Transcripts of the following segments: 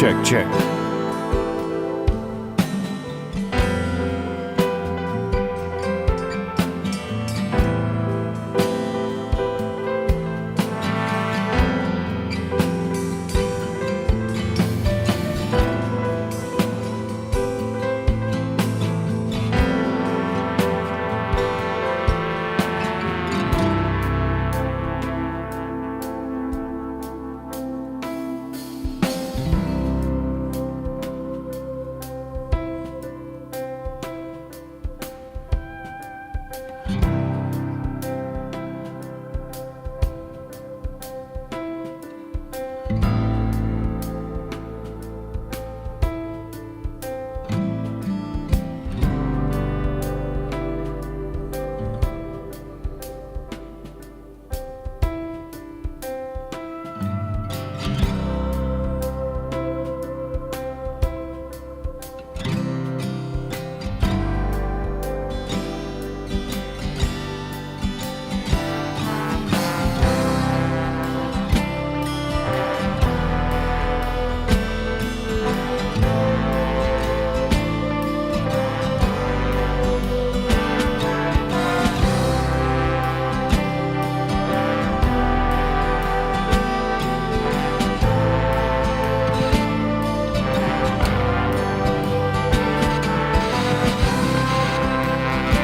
Check.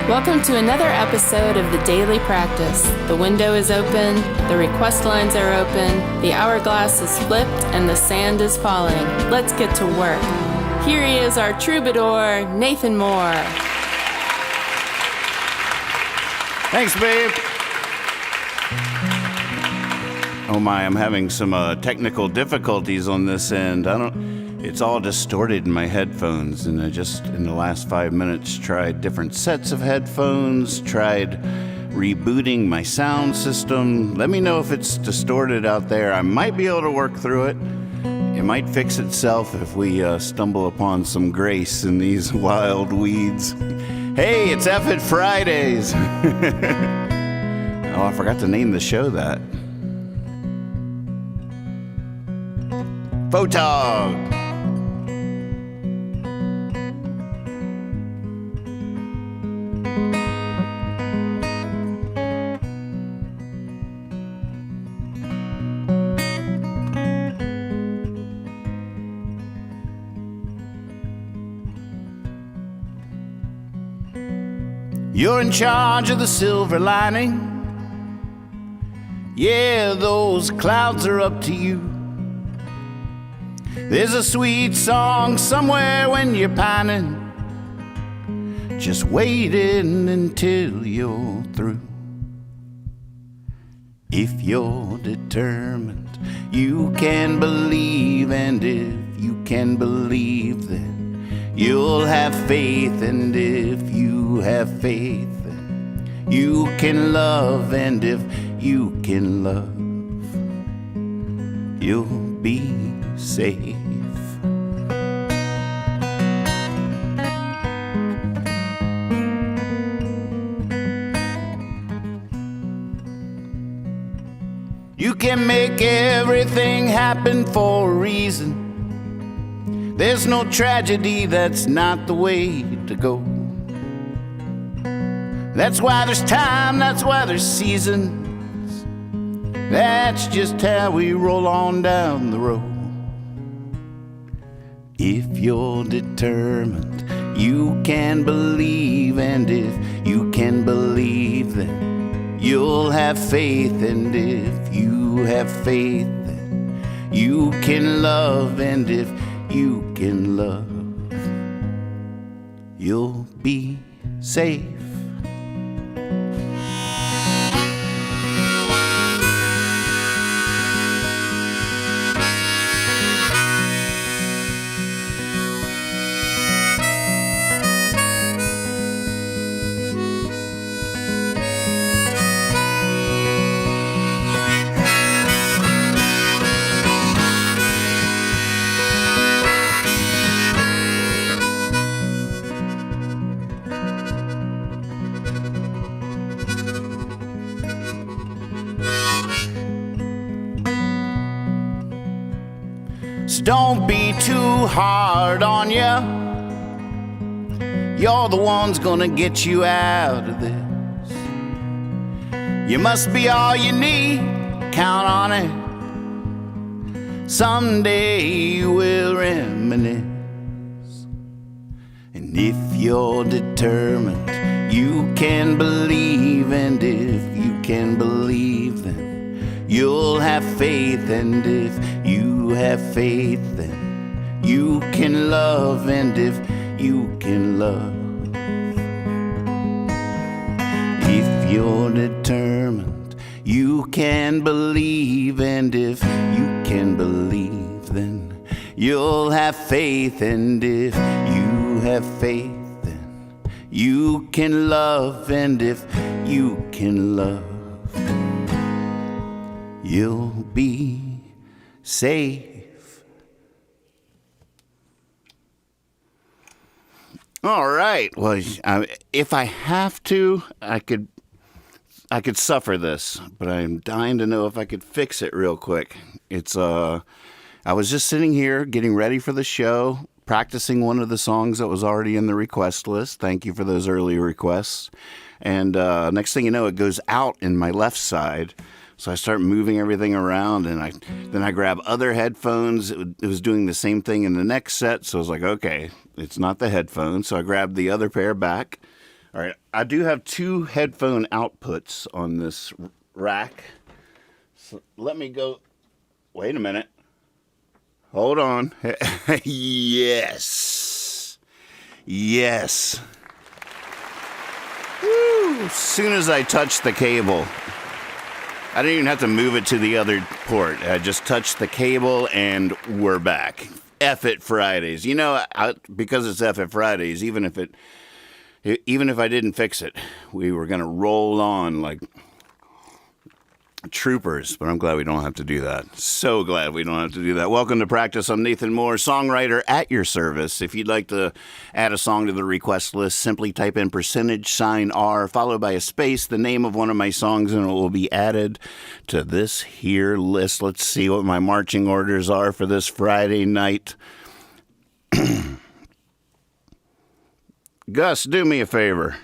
Welcome to another episode of The Daily Practice. The window is open, the request lines are open, the hourglass is flipped, and the sand is falling. Let's get to work. Here he is, our troubadour, Nathan Moore. Thanks, babe. Oh my, I'm having some technical difficulties on this end. It's all distorted in my headphones, and I just, in the last 5 minutes, tried different sets of headphones, tried rebooting my sound system. Let me know if it's distorted out there. I might be able to work through it. It might fix itself if we stumble upon some grace in these wild weeds. Hey, it's F-It Fridays! Oh, I forgot to name the show that. Photog! You're in charge of the silver lining. Yeah, those clouds are up to you. There's a sweet song somewhere when you're pining, just waiting until you're through. If you're determined, you can believe, and if you can believe, then you'll have faith, and if you have faith, then you can love, and if you can love, you'll be safe. You can make everything happen for a reason. There's no tragedy that's not the way to go. That's why there's time, that's why there's seasons. That's just how we roll on down the road. If you're determined, you can believe, and if you can believe, then you'll have faith, and if you have faith, then you can love, and if you can love, you'll be safe. So don't be too hard on ya. You're the one's gonna get you out of this. You must be all you need, count on it. Someday you will reminisce. And if you're determined, you can believe. And if you can believe, then you'll have faith. And if you have faith, then you can love. And if you can love, if you're determined, you can believe. And if you can believe, then you'll have faith. And if you have faith, then you can love. And if you can love, you'll be safe. All right. Well, if I have to, I could suffer this, but I'm dying to know if I could fix it real quick. I was just sitting here getting ready for the show, practicing one of the songs that was already in the request list. Thank you for those early requests. And next thing you know, it goes out in my left side. So I start moving everything around, and then I grab other headphones. It was doing the same thing in the next set. So I was like, okay, it's not the headphones. So I grabbed the other pair back. All right, I do have two headphone outputs on this rack. So let me go. Wait a minute. Hold on. Yes. Yes. Woo. As soon as I touched the cable, I didn't even have to move it to the other port. I just touched the cable and we're back. F it Fridays. You know, because it's F it Fridays, even if I didn't fix it, we were going to roll on like troopers, but I'm glad we don't have to do that. So glad we don't have to do that. Welcome to Practice. I'm Nathan Moore, songwriter at your service. If you'd like to add a song to the request list, simply type in %R followed by a space, the name of one of my songs, and it will be added to this here list. Let's see what my marching orders are for this Friday night. Gus, do me a favor.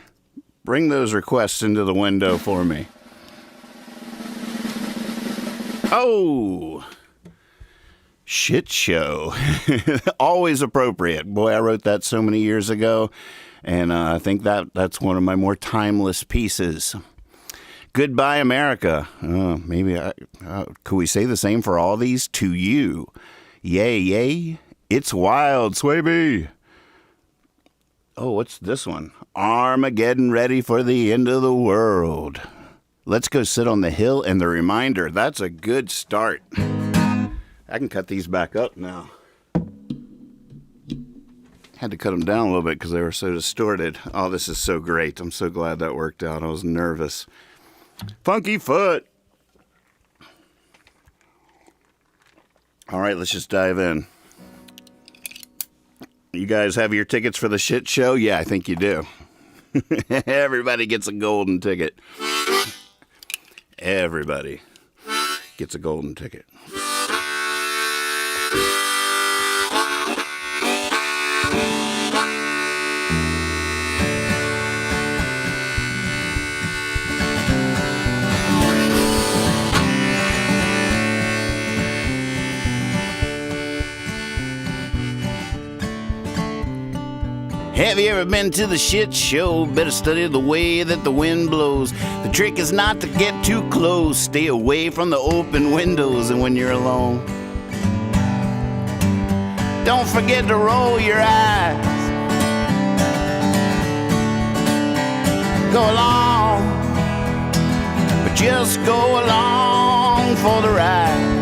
Bring those requests into the window for me. Oh, Shitshow. Always appropriate. Boy, I wrote that so many years ago, and I think that's one of my more timeless pieces. Goodbye, America. Could we say the same for all these? To you. Yay, yay. It's wild, Swaby. Oh, what's this one? Armageddon Ready for the end of the world. Let's go sit on the hill and the reminder. That's a good start. I can cut these back up now. Had to cut them down a little bit because they were so distorted. Oh, this is so great. I'm so glad that worked out. I was nervous. Funky foot. All right, let's just dive in. You guys have your tickets for the shit show? Yeah, I think you do. Everybody gets a golden ticket. Everybody gets a golden ticket. Have you ever been to the shit show? Better study the way that the wind blows. The trick is not to get too close. Stay away from the open windows and when you're alone. Don't forget to roll your eyes. Go along, but just go along for the ride.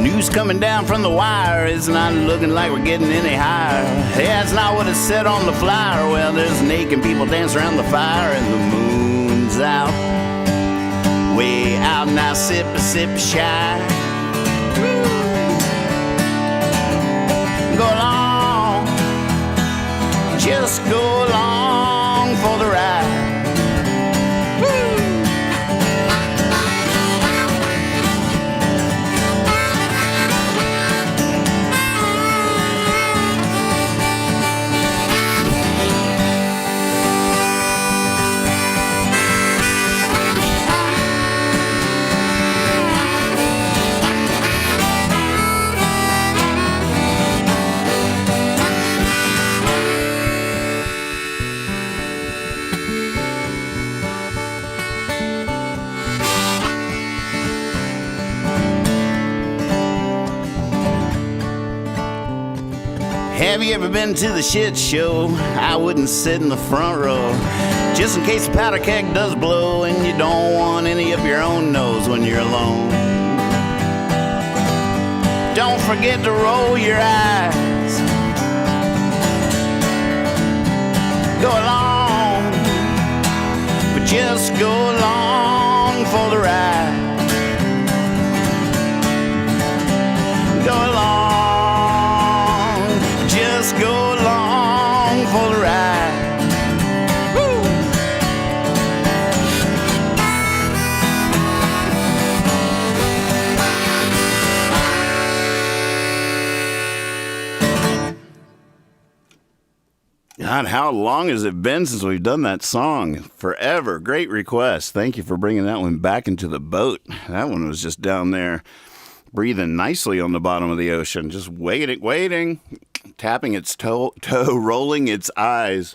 News coming down from the wire is not looking like we're getting any higher. Yeah, it's not what it said on the flyer. Well, there's naked people dancing around the fire and the moon's out. Way out now, sip a shy. Go along, just go along for the ride. Have you ever been to the shit show? I wouldn't sit in the front row, just in case the powder keg does blow and you don't want any up your own nose when you're alone. Don't forget to roll your eyes. Go along, but just go along for the ride. Go along, just go along for the ride. Woo! God, how long has it been since we've done that song? Forever. Great request. Thank you for bringing that one back into the boat. That one was just down there breathing nicely on the bottom of the ocean, just waiting, tapping its toe, rolling its eyes.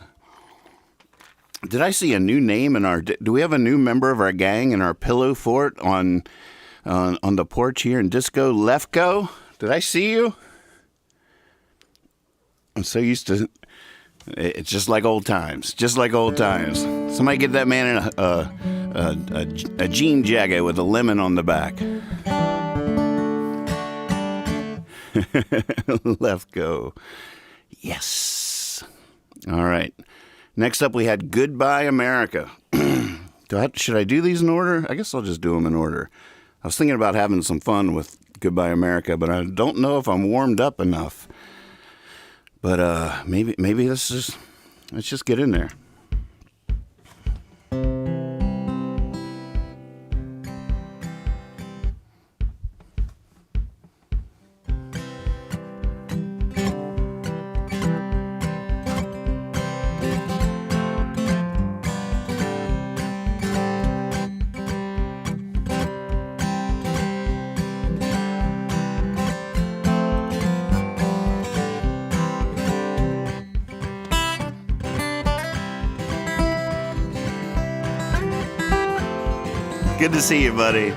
Did I see a new name in our... Do we have a new member of our gang in our pillow fort on the porch here in Disco? Lefko? Did I see you? I'm so used to... It's just like old times. Just like old times. Somebody get that man in a jean jacket with a lemon on the back. Left go. Yes. All right. Next up, we had Goodbye America. Should I do these in order? I guess I'll just do them in order. I was thinking about having some fun with Goodbye America, but I don't know if I'm warmed up enough. But maybe let's just get in there. Good to see you, buddy.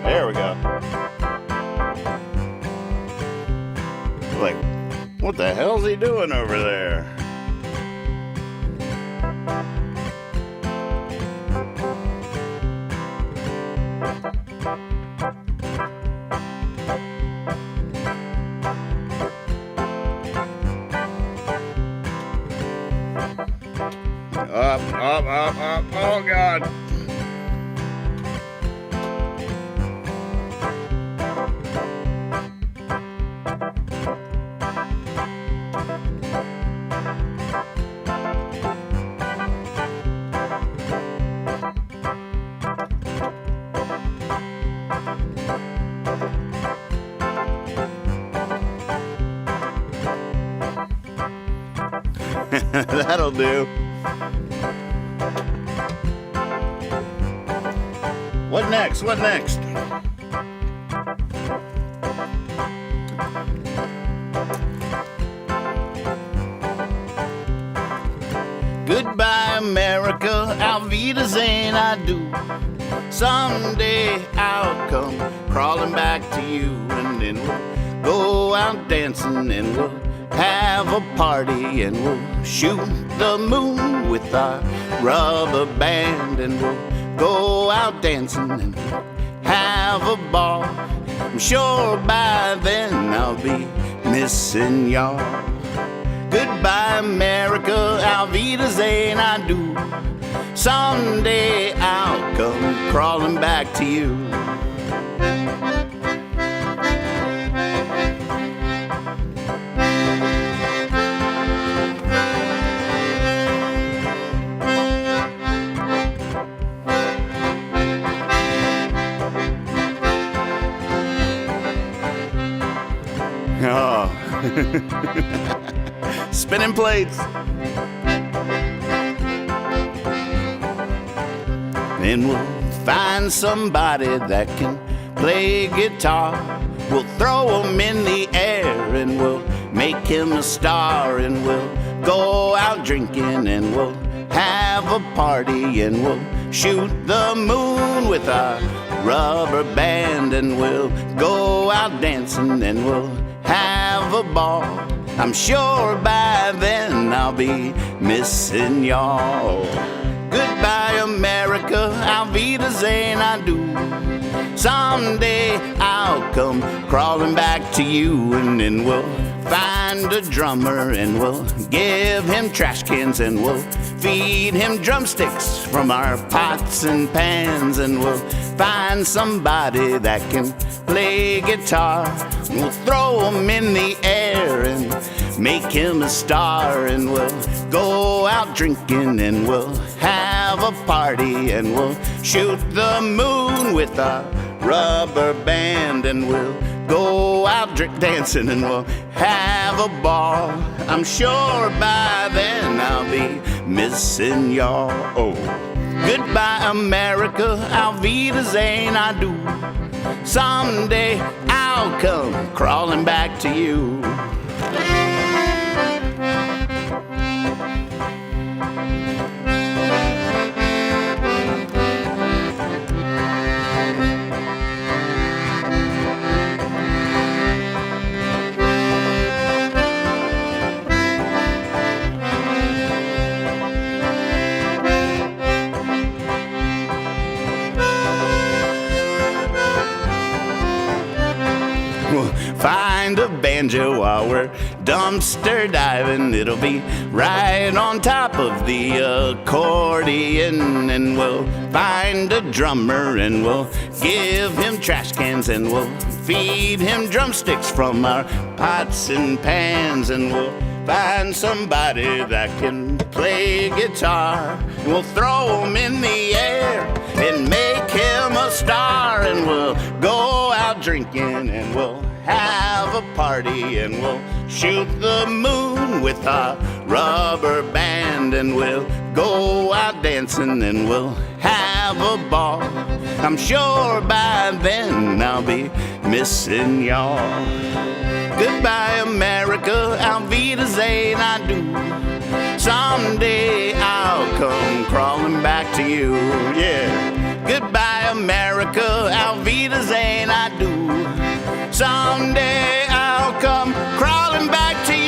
There we go. Like, what the hell's he doing over there? Up. Oh, God. That'll do. What next? Goodbye, America, auf Wiedersehen, I do. Someday I'll come crawling back to you, and then we'll go out dancing, and we'll have a party, and we'll shoot the moon with our rubber band, and we'll go out dancing and have a ball. I'm sure by then I'll be missing y'all. Goodbye, America, auf Wiedersehen, I do. Someday I'll come crawling back to you. Oh. Spinning plates. Then we'll find somebody that can play guitar. We'll throw him in the air and we'll make him a star. And we'll go out drinking and we'll have a party. And we'll shoot the moon with our rubber band. And we'll go out dancing and we'll have a ball. I'm sure by then I'll be missing y'all. Goodbye, America, auf Wiedersehen, I do. Someday I'll come crawling back to you. And then we'll find a drummer and we'll give him trash cans. And we'll feed him drumsticks from our pots and pans. And we'll find somebody that can play guitar. We'll throw him in the air and make him a star. And we'll go out drinking and we'll have a party. And we'll shoot the moon with our rubber band. And we'll go out dancing and we'll have a ball. I'm sure by then I'll be missing y'all. Oh, goodbye, America, auf Wiedersehen, I do. Someday I'll come crawling back to you. Find a banjo while we're dumpster diving. It'll be right on top of the accordion. And we'll find a drummer and we'll give him trash cans. And we'll feed him drumsticks from our pots and pans. And we'll find somebody that can play guitar. And we'll throw him in the air and make him a star. And we'll go out drinking and we'll have a party. And we'll shoot the moon with our rubber band. And we'll go out dancing and we'll have a ball. I'm sure by then I'll be missing y'all. Goodbye, America, auf Wiedersehen, I do. Someday I'll come crawling back to you, yeah. Goodbye, America, auf Wiedersehen, I do. Someday I'll come crawling back to you.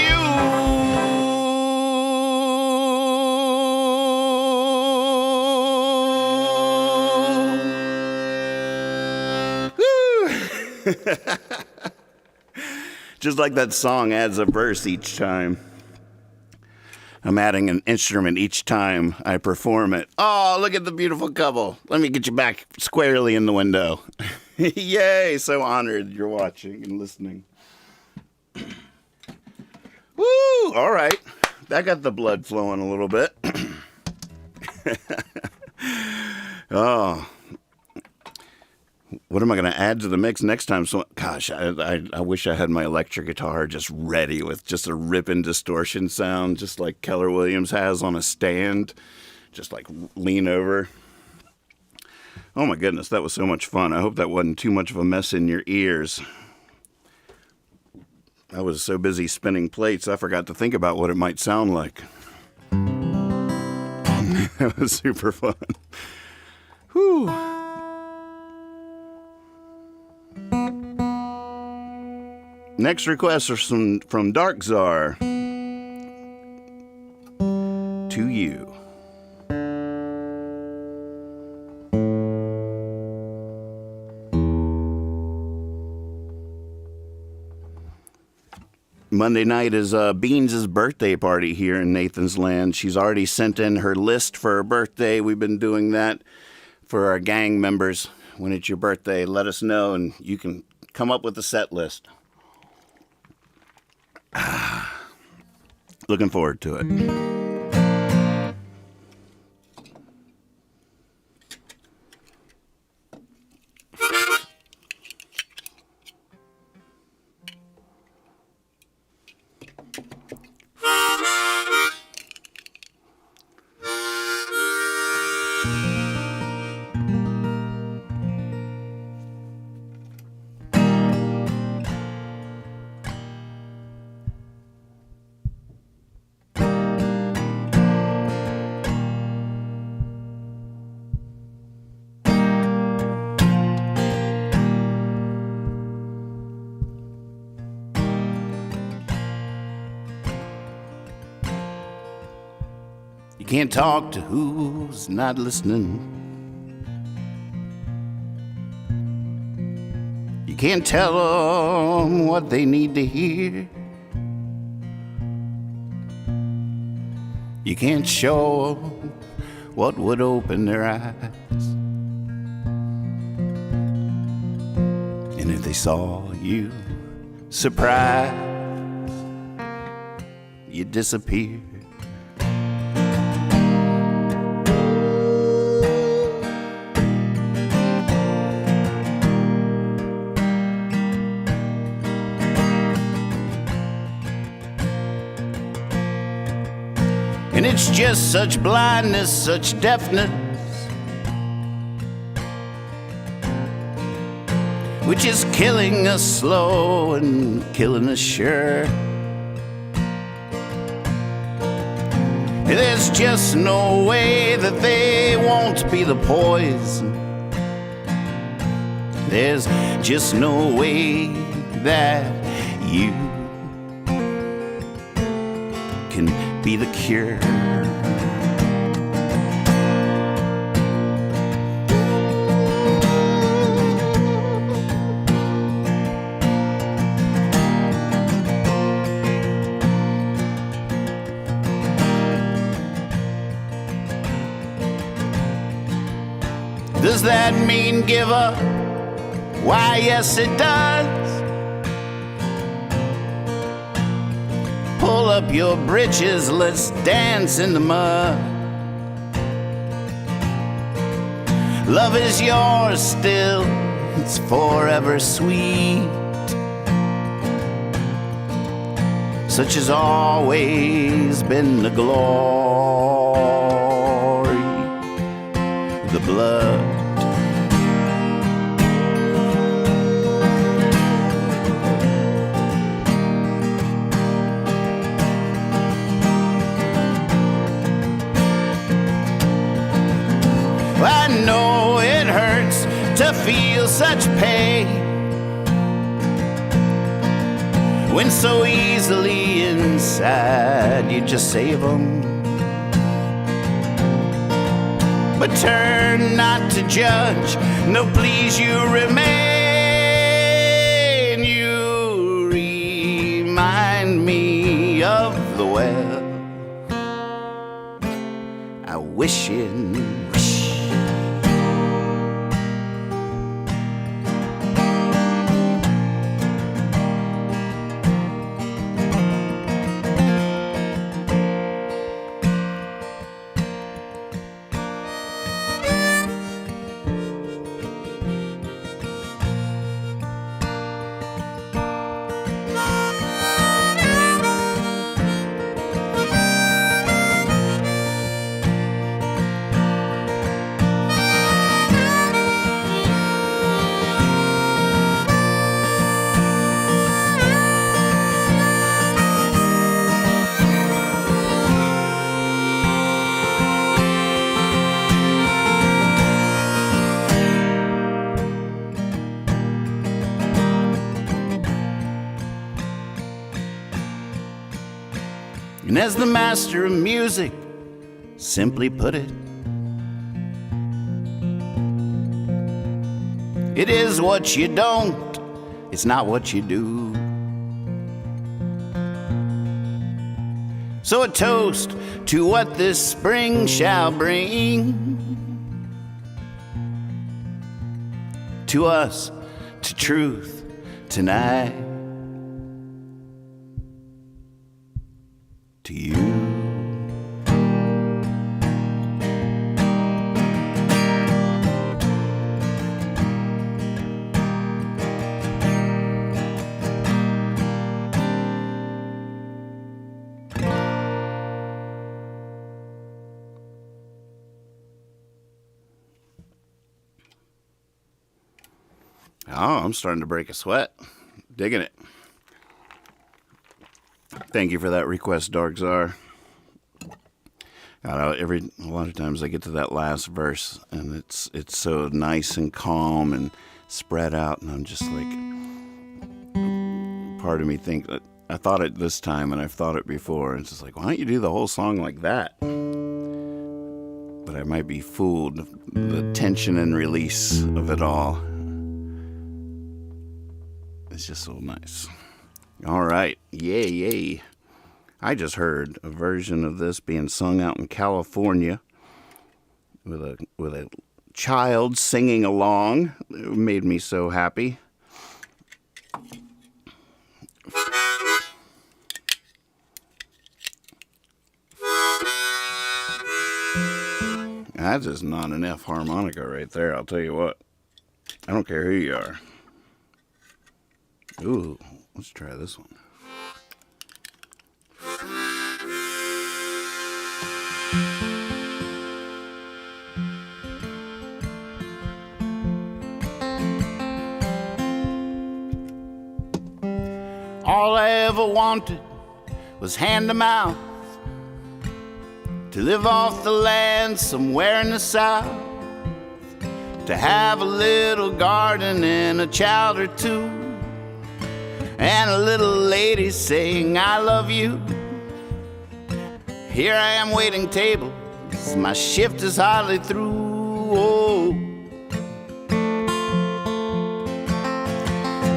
Just like that song adds a verse each time. I'm adding an instrument each time I perform it. Oh, look at the beautiful couple. Let me get you back squarely in the window. Yay, so honored you're watching and listening. Woo, all right. That got the blood flowing a little bit. Oh. What am I going to add to the mix next time? So, gosh, I wish I had my electric guitar just ready with just a ripping distortion sound, just like Keller Williams has on a stand. Just like lean over. Oh my goodness, that was so much fun. I hope that wasn't too much of a mess in your ears. I was so busy spinning plates, I forgot to think about what it might sound like. That was super fun. Whew. Next request is from Dark Czar. To you. Monday night is Beans' birthday party here in Nathan's Land. She's already sent in her list for her birthday. We've been doing that for our gang members. When it's your birthday, let us know, and you can come up with a set list. Looking forward to it. You can't talk to who's not listening. You can't tell them what they need to hear. You can't show them what would open their eyes. And if they saw you surprised, you disappear. And it's just such blindness, such deafness, which is killing us slow and killing us sure. There's just no way that they won't be the poison. There's just no way that you can be the cure. Does that mean give up? Why, yes, it does. Pull up your britches, let's dance in the mud. Love is yours still, it's forever sweet. Such has always been the glory, the blood. I know it hurts to feel such pain when so easily inside you just save them. But turn not to judge, no please you remain. You remind me of the well I wish in. And as the master of music simply put it, it is what you don't, it's not what you do. So a toast to what this spring shall bring. To us, to truth tonight. To you. Oh, I'm starting to break a sweat. Digging it. Thank you for that request, Dark Czar. A lot of times I get to that last verse and it's so nice and calm and spread out, and I'm just like, part of me think that I thought it this time and I've thought it before. It's just like, why don't you do the whole song like that? But I might be fooled. The tension and release of it all. It's just so nice. All right. Yay, yay. I just heard a version of this being sung out in California with a child singing along. It made me so happy. That's just not an F harmonica right there, I'll tell you what. I don't care who you are. Ooh, let's try this one. All I ever wanted was hand to mouth, to live off the land somewhere in the south, to have a little garden and a child or two, and a little lady saying I love you. Here I am waiting tables, my shift is hardly through. Oh.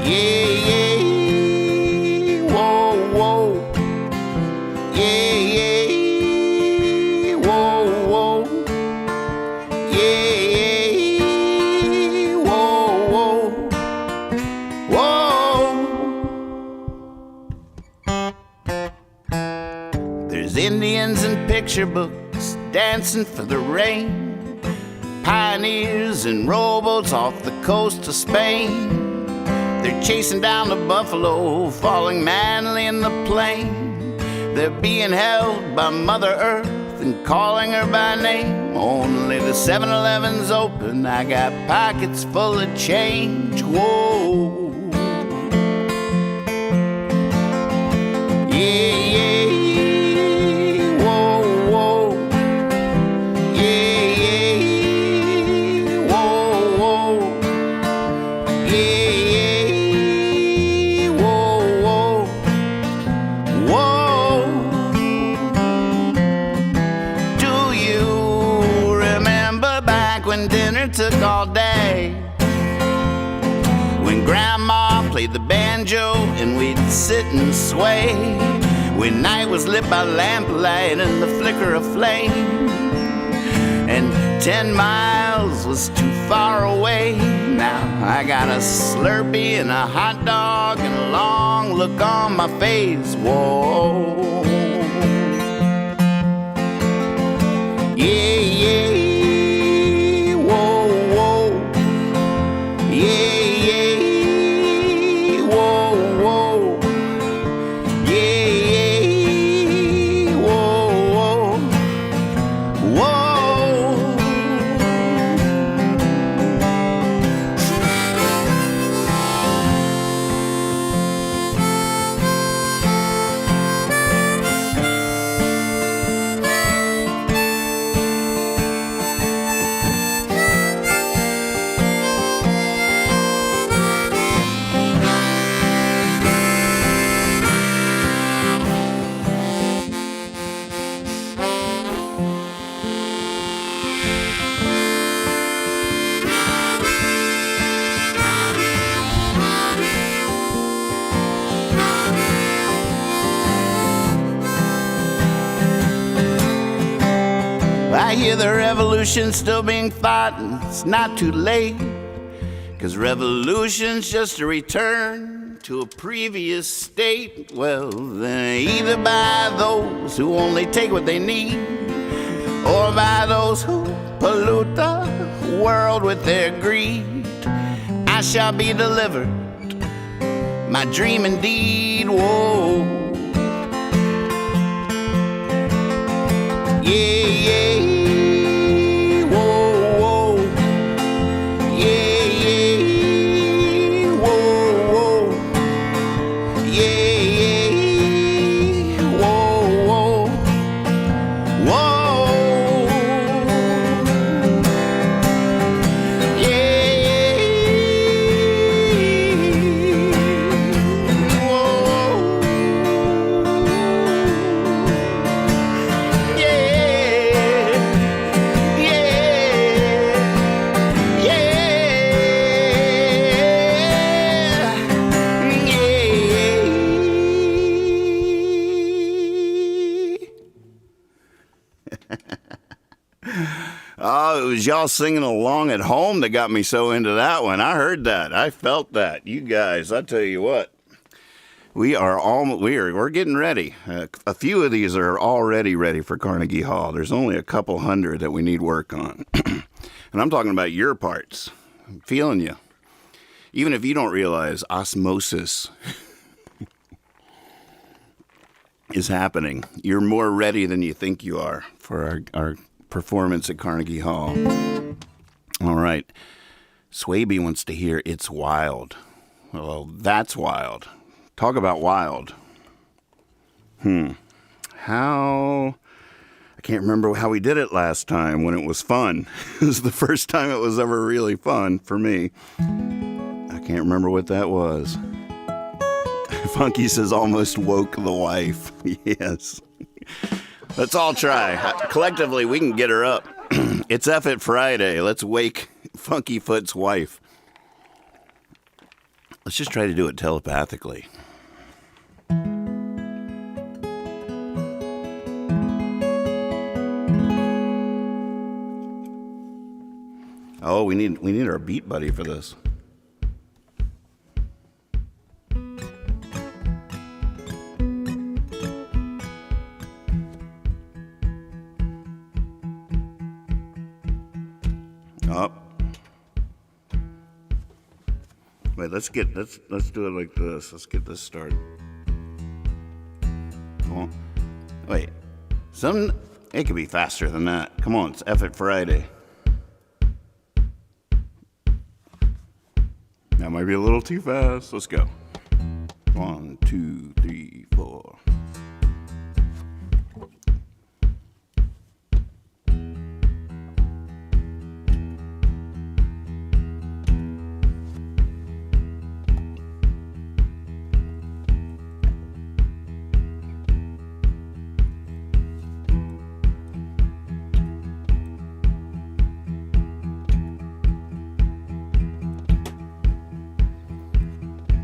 Yeah, yeah, whoa, whoa. Yeah, yeah, whoa, whoa. Yeah, yeah, whoa, whoa. There's Indians in picture books dancing for the rain, pioneers in rowboats off the coast of Spain. They're chasing down the buffalo, falling madly in the plain. They're being held by Mother Earth and calling her by name. Only the 7-Eleven's open, I got pockets full of change. Whoa. Yeah, yeah. Took all day when Grandma played the banjo and we'd sit and sway, when night was lit by lamplight and the flicker of flame, and 10 miles was too far away. Now I got a Slurpee and a hot dog and a long look on my face. Whoa. Yeah, yeah. I hear the revolution's still being fought, and it's not too late. 'Cause revolution's just a return to a previous state. Well, then either by those who only take what they need, or by those who pollute the world with their greed. I shall be delivered, my dream indeed. Whoa. Yeah, yeah. Whoa, whoa. Yeah, yeah. Whoa, whoa. Yeah, yeah. Whoa, whoa. Whoa. Oh, it was y'all singing along at home that got me so into that one. I heard that. I felt that. You guys, I tell you what, we're getting ready. A few of these are already ready for Carnegie Hall. There's only a couple hundred that we need work on. And I'm talking about your parts. I'm feeling you. Even if you don't realize, osmosis is happening. You're more ready than you think you are for our performance at Carnegie Hall. All right. Swaby wants to hear It's Wild. Well, that's wild. Talk about wild. How... I can't remember how we did it last time when it was fun. It was the first time it was ever really fun for me. I can't remember what that was. Funky says almost woke the wife. Yes. Let's all try. Collectively, we can get her up. It's F It Friday. Let's wake Funky Foot's wife. Let's just try to do it telepathically. Oh, we need our beat buddy for this. Up. Wait, let's do it like this. Let's get this started. Come on. Wait. It could be faster than that. Come on, it's F It Friday. That might be a little too fast. Let's go. 1, 2, 3, 4.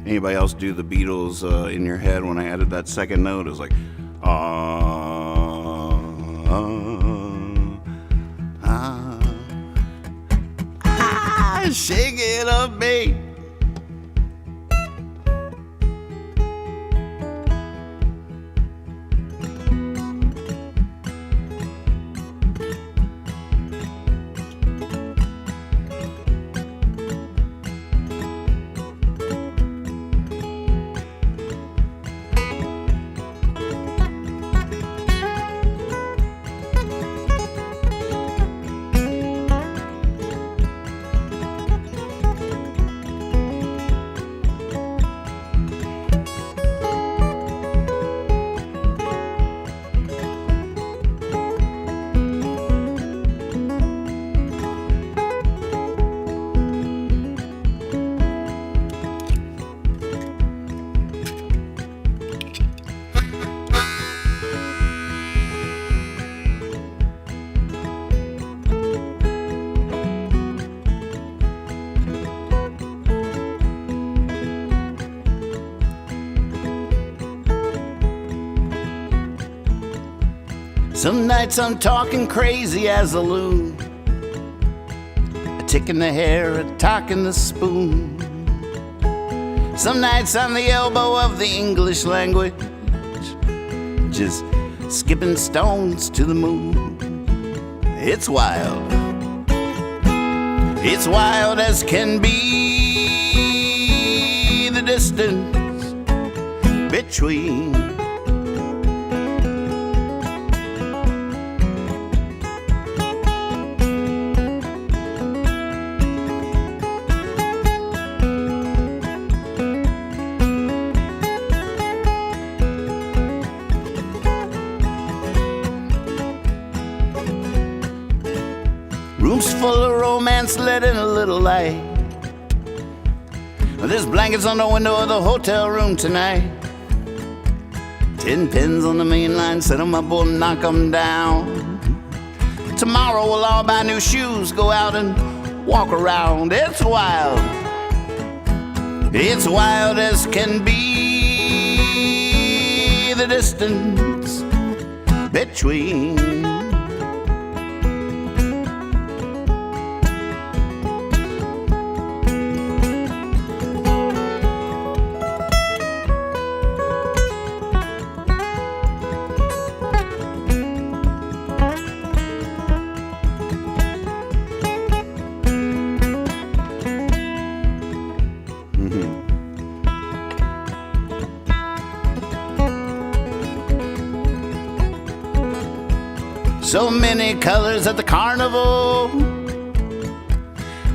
Anybody else do the Beatles in your head when I added that second note? It was like, shake it up, mate. Some nights I'm talking crazy as a loon, a tick in the hair, a talk in the spoon. Some nights I'm the elbow of the English language, just skipping stones to the moon. It's wild. It's wild as can be, the distance between. Rooms full of romance, let in a little light. There's blankets on the window of the hotel room tonight. 10 pins on the main line, set 'em up or knock 'em down. Tomorrow we'll all buy new shoes, go out and walk around. It's wild. It's wild as can be, the distance between. So many colors at the carnival.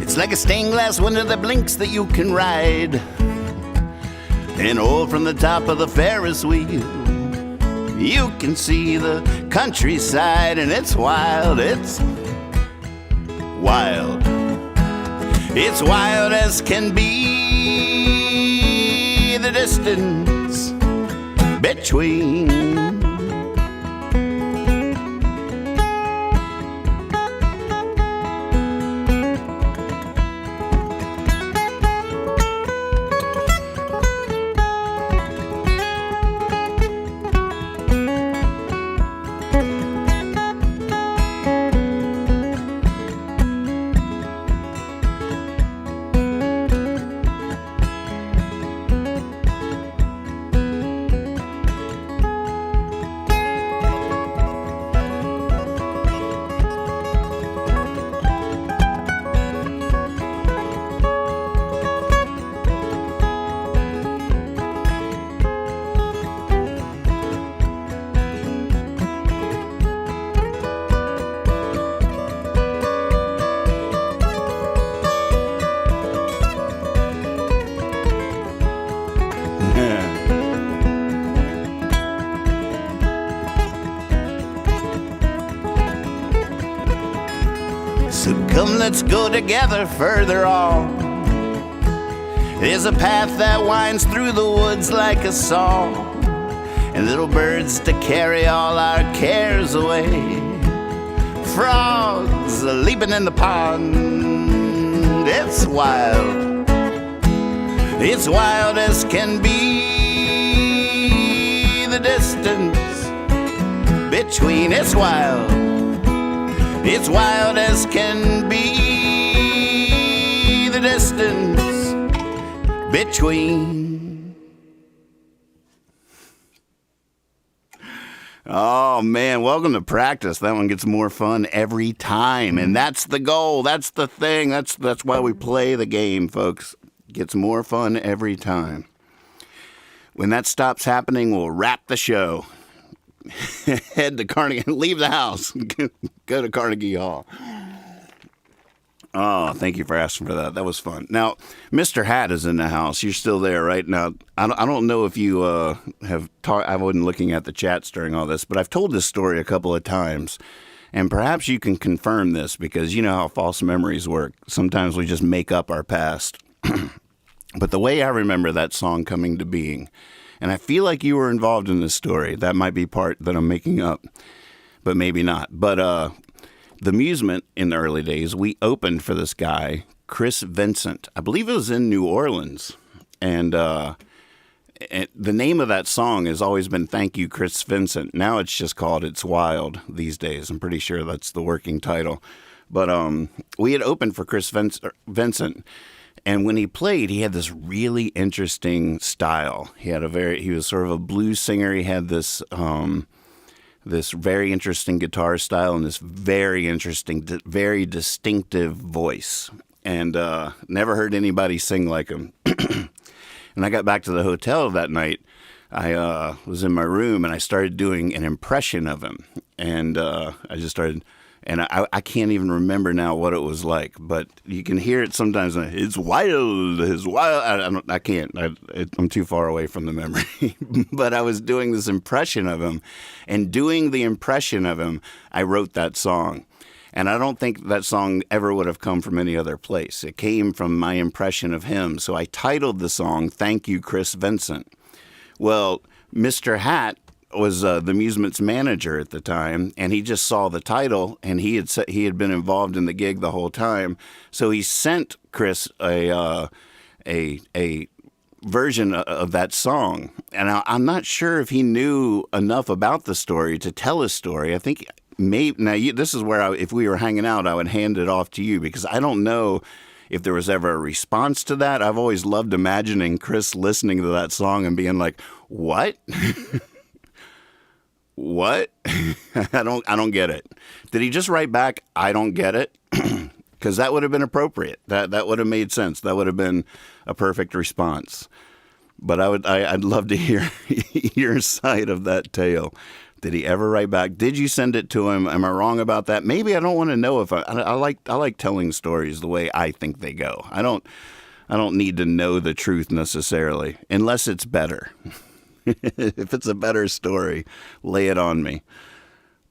It's like a stained glass window that blinks that you can ride. And oh, from the top of the Ferris wheel, you can see the countryside, and it's wild. It's wild. It's wild as can be, the distance between. So come, let's go together further on. There's a path that winds through the woods like a song, and little birds to carry all our cares away. Frogs leaping in the pond. It's wild. It's wild as can be, the distance between. It's wild. It's wild as can be, the distance between. Oh man, welcome to practice. That one gets more fun every time, and that's the goal. That's the thing. That's why we play the game, folks. It gets more fun every time. When that stops happening, we'll wrap the show. Head to Carnegie, leave the house, go to Carnegie Hall. Oh, thank you for asking for that. That was fun. Now, Mr. Hat is in the house. You're still there, right? Now, I don't know if you have talked. I wasn't looking at the chats during all this, but I've told this story a couple of times, and perhaps you can confirm this, because you know how false memories work. Sometimes we just make up our past. But the way I remember that song coming to being, and I feel like you were involved in this story. That might be part that I'm making up, but maybe not. But the Amusement in the early days, we opened for this guy, Vincent. I believe it was in New Orleans. And the name of that song has always been Thank You, Chris Vincent. Now it's just called It's Wild these days. I'm pretty sure that's the working title. But we had opened for Chris Vincent, and when he played, he had this really interesting style. He was sort of a blues singer. He had this very interesting guitar style and this very interesting, very distinctive voice. And never heard anybody sing like him. And I got back to the hotel that night. I was in my room and I started doing an impression of him. And I just started, and I can't even remember now what it was like, but you can hear it sometimes. It's wild, it's wild. I can't. I'm too far away from the memory. But I was doing this impression of him, and doing the impression of him, I wrote that song. And I don't think that song ever would have come from any other place. It came from my impression of him. So I titled the song, Thank You, Chris Vincent. Well, Mr. Hat was the Musement's manager at the time, and he just saw the title, and he had been involved in the gig the whole time. So he sent Chris a version of that song. And I'm not sure if he knew enough about the story to tell his story. I think maybe now this is where if we were hanging out, I would hand it off to you, because I don't know if there was ever a response to that. I've always loved imagining Chris listening to that song and being like, "What? What? I don't get it." Did he just write back, "I don't get it"? Because that would have been appropriate. That would have made sense. That would have been a perfect response. But I'd love to hear your side of that tale. Did he ever write back? Did you send it to him? Am I wrong about that? Maybe I don't want to know if I like telling stories the way I think they go. I don't need to know the truth necessarily, unless it's better. If it's a better story, lay it on me.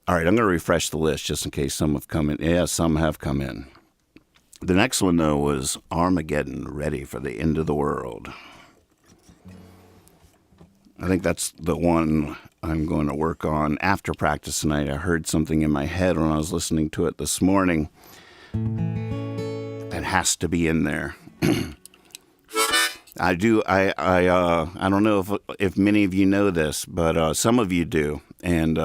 All right, I'm going to refresh the list just in case some have come in. Yeah, some have come in. The next one, though, was Armageddon Ready for the End of the World. I think that's the one I'm going to work on after practice tonight. I heard something in my head when I was listening to it this morning. That has to be in there. I do. I don't know if many of you know this, but some of you do. And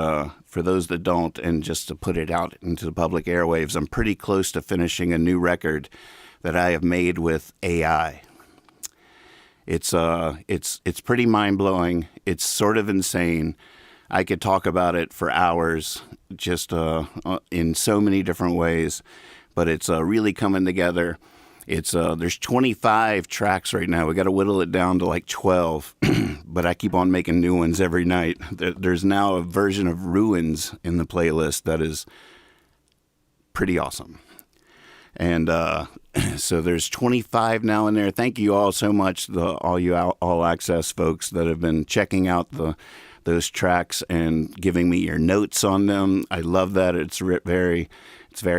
for those that don't, and just to put it out into the public airwaves, I'm pretty close to finishing a new record that I have made with AI. It's pretty mind-blowing. It's sort of insane. I could talk about it for hours, just in so many different ways, but it's really coming together. There's 25 tracks right now. We got to whittle it down to like 12, but I keep on making new ones every night. There's now a version of Ruins in the playlist that is pretty awesome. And so there's 25 now in there. Thank you all so much, all you All Access folks that have been checking out those tracks and giving me your notes on them. I love that. It's very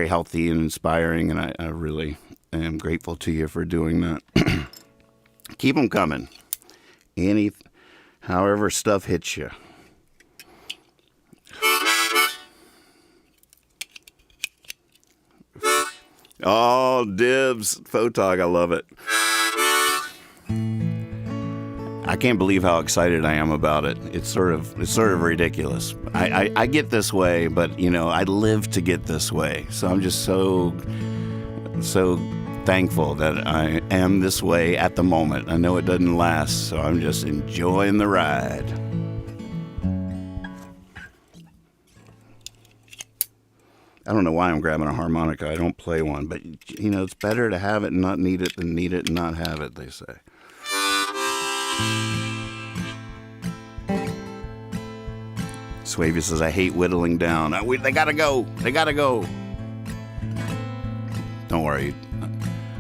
healthy and inspiring, and I really am grateful to you for doing that. Keep them coming. However stuff hits you. Oh, dibs. Photog, I love it. I can't believe how excited I am about it. It's sort of ridiculous. I get this way, but I live to get this way. So I'm just so thankful that I am this way at the moment. I know it doesn't last, so I'm just enjoying the ride. I don't know why I'm grabbing a harmonica. I don't play one, but it's better to have it and not need it than need it and not have it, they say. Swavey says, I hate whittling down. They gotta go. They gotta go. Don't worry.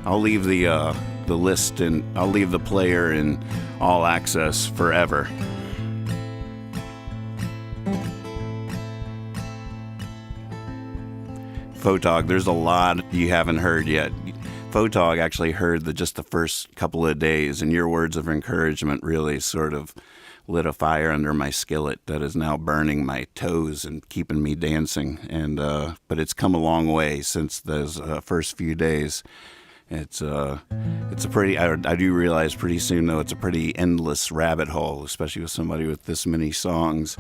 I'll leave the list and I'll leave the player in All Access forever. Photog, there's a lot you haven't heard yet. Photog actually heard just the first couple of days, and your words of encouragement really sort of lit a fire under my skillet that is now burning my toes and keeping me dancing. And but it's come a long way since those first few days. It's a pretty, I do realize pretty soon, though, it's a pretty endless rabbit hole, especially with somebody with this many songs.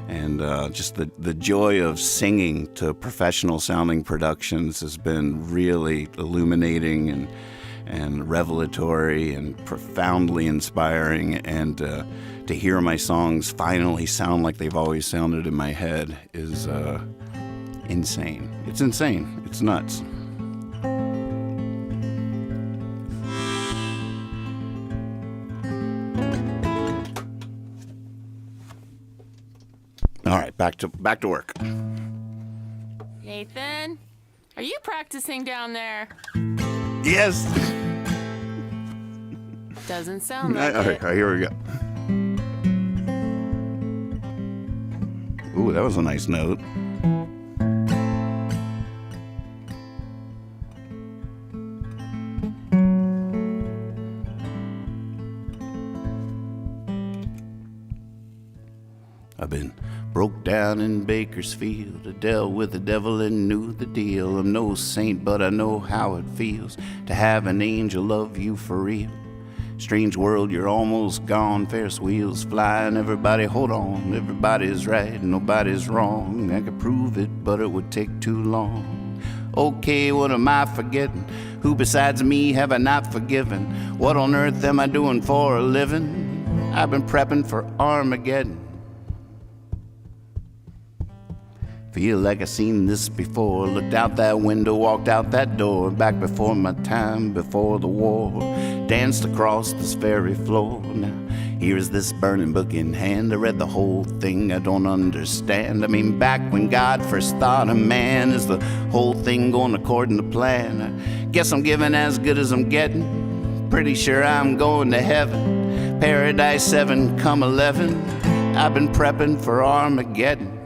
And just the joy of singing to professional sounding productions has been really illuminating and revelatory and profoundly inspiring. And to hear my songs finally sound like they've always sounded in my head is insane. It's insane. It's nuts. All right, back to work. Nathan, are you practicing down there? Yes. Doesn't sound like all right, it. All right, here we go. Ooh, that was a nice note. I've been broke down in Bakersfield. I dealt with the devil and knew the deal. I'm no saint, but I know how it feels to have an angel love you for real. Strange world, you're almost gone. Ferris wheels flying, everybody hold on. Everybody's right, nobody's wrong. I could prove it, but it would take too long. Okay, what am I forgetting? Who besides me have I not forgiven? What on earth am I doing for a living? I've been prepping for Armageddon. Feel like I seen this before. Looked out that window, walked out that door. Back before my time, before the war. Danced across this very floor. Now, here's this burning book in hand. I read the whole thing, I don't understand. I mean, back when God first thought of man, is the whole thing going according to plan? I guess I'm giving as good as I'm getting. Pretty sure I'm going to heaven. Paradise 7, come 11. I've been prepping for Armageddon.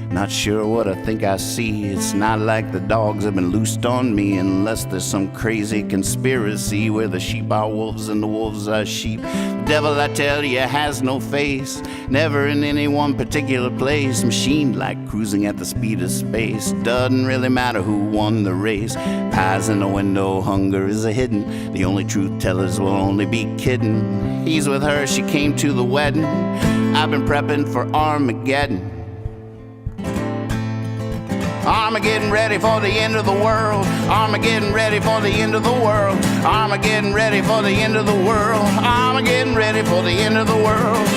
Not sure what I think I see. It's not like the dogs have been loosed on me, unless there's some crazy conspiracy where the sheep are wolves and the wolves are sheep. The devil, I tell you, has no face, never in any one particular place. Machine-like cruising at the speed of space. Doesn't really matter who won the race. Pies in the window, hunger is a hidden. The only truth tellers will only be kidding. He's with her, she came to the wedding. I've been prepping for Armageddon. Armageddon ready for the end of the world. Armageddon ready for the end of the world. Armageddon ready for the end of the world. Armageddon ready for the end of the world.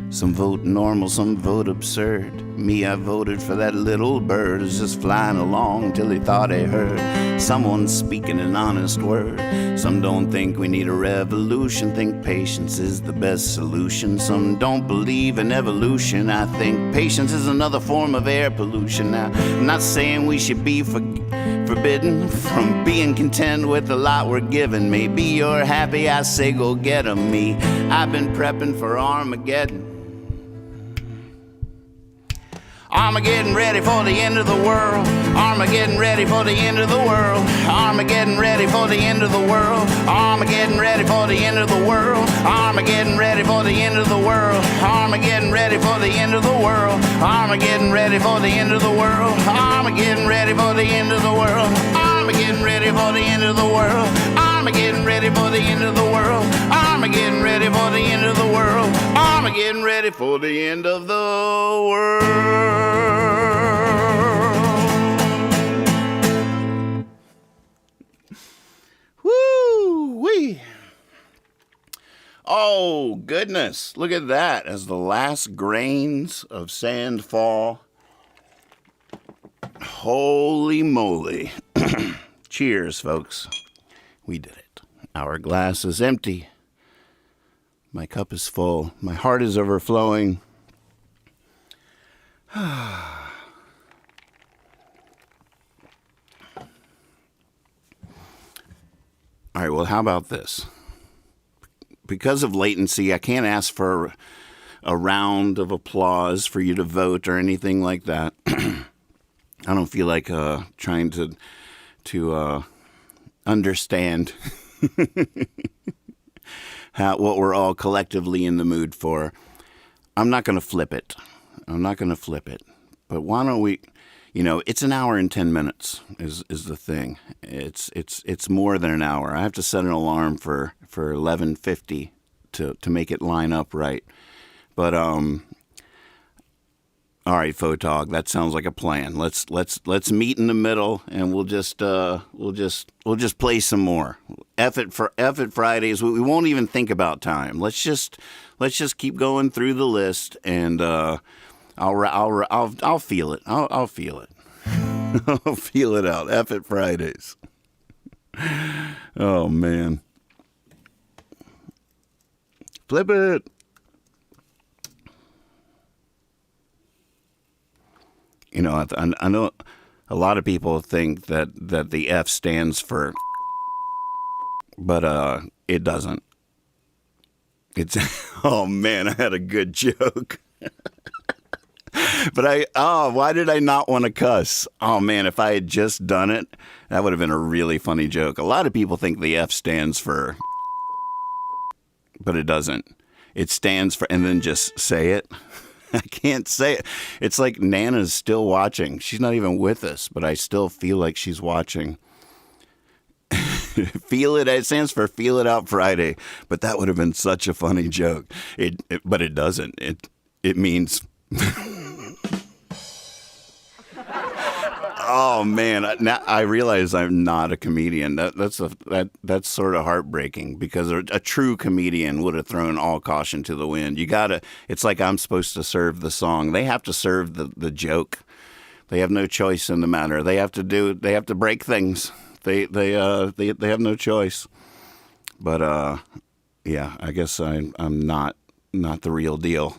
Some vote normal, some vote absurd. Me, I voted for that little bird who's just flying along till he thought he heard someone speaking an honest word. Some don't think we need a revolution, think patience is the best solution. Some don't believe in evolution. I think patience is another form of air pollution. Now, I'm not saying we should be forbidden from being content with the lot we're given. Maybe you're happy, I say go get 'em. Me, I've been prepping for Armageddon. Armageddon ready for the end of the world. Armageddon ready for the end of the world. Armageddon ready for the end of the world. Armageddon ready for the end of the world. Armageddon ready for the end of the world. Armageddon ready for the end of the world. Armageddon ready for the end of the world. Armageddon ready for the end of the world. Armageddon ready for the end of the world. Armageddon ready for the end of the world. Armageddon ready for the end of the world. Armageddon ready for the end of the world. Woo-wee. Oh, goodness. Look at that. As the last grains of sand fall. Holy moly. Cheers, folks. We did it. Our glass is empty, My cup is full. My heart is overflowing. All right, well, how about this? Because of latency, I can't ask for a round of applause for you to vote or anything like that. I don't feel like trying to understand what we're all collectively in the mood for. I'm not going to flip it. But why don't we? It's an hour and 10 minutes is the thing. It's more than an hour. I have to set an alarm for 11:50 to make it line up right. But all right, Photog, that sounds like a plan. Let's meet in the middle, and we'll just play some more. F it Fridays. We won't even think about time. Let's just keep going through the list, and I'll feel it. I'll feel it. I'll feel it out. F it Fridays. Oh man. Flip it. I know a lot of people think that the F stands for, but it doesn't. It's oh man, I had a good joke. But why did I not want to cuss? Oh man, if I had just done it, that would have been a really funny joke. A lot of people think the F stands for, but it doesn't. It stands for, and then just say it. I can't say it. It's like Nana's still watching. She's not even with us, but I still feel like she's watching. Feel it. It stands for Feel It Out Friday, but that would have been such a funny joke. But it doesn't. It means. Oh man! Now I realize I'm not a comedian. That's sort of heartbreaking, because a true comedian would have thrown all caution to the wind. It's like I'm supposed to serve the song. They have to serve the joke. They have no choice in the matter. They have to break things. They have no choice. But yeah, I guess I'm not the real deal.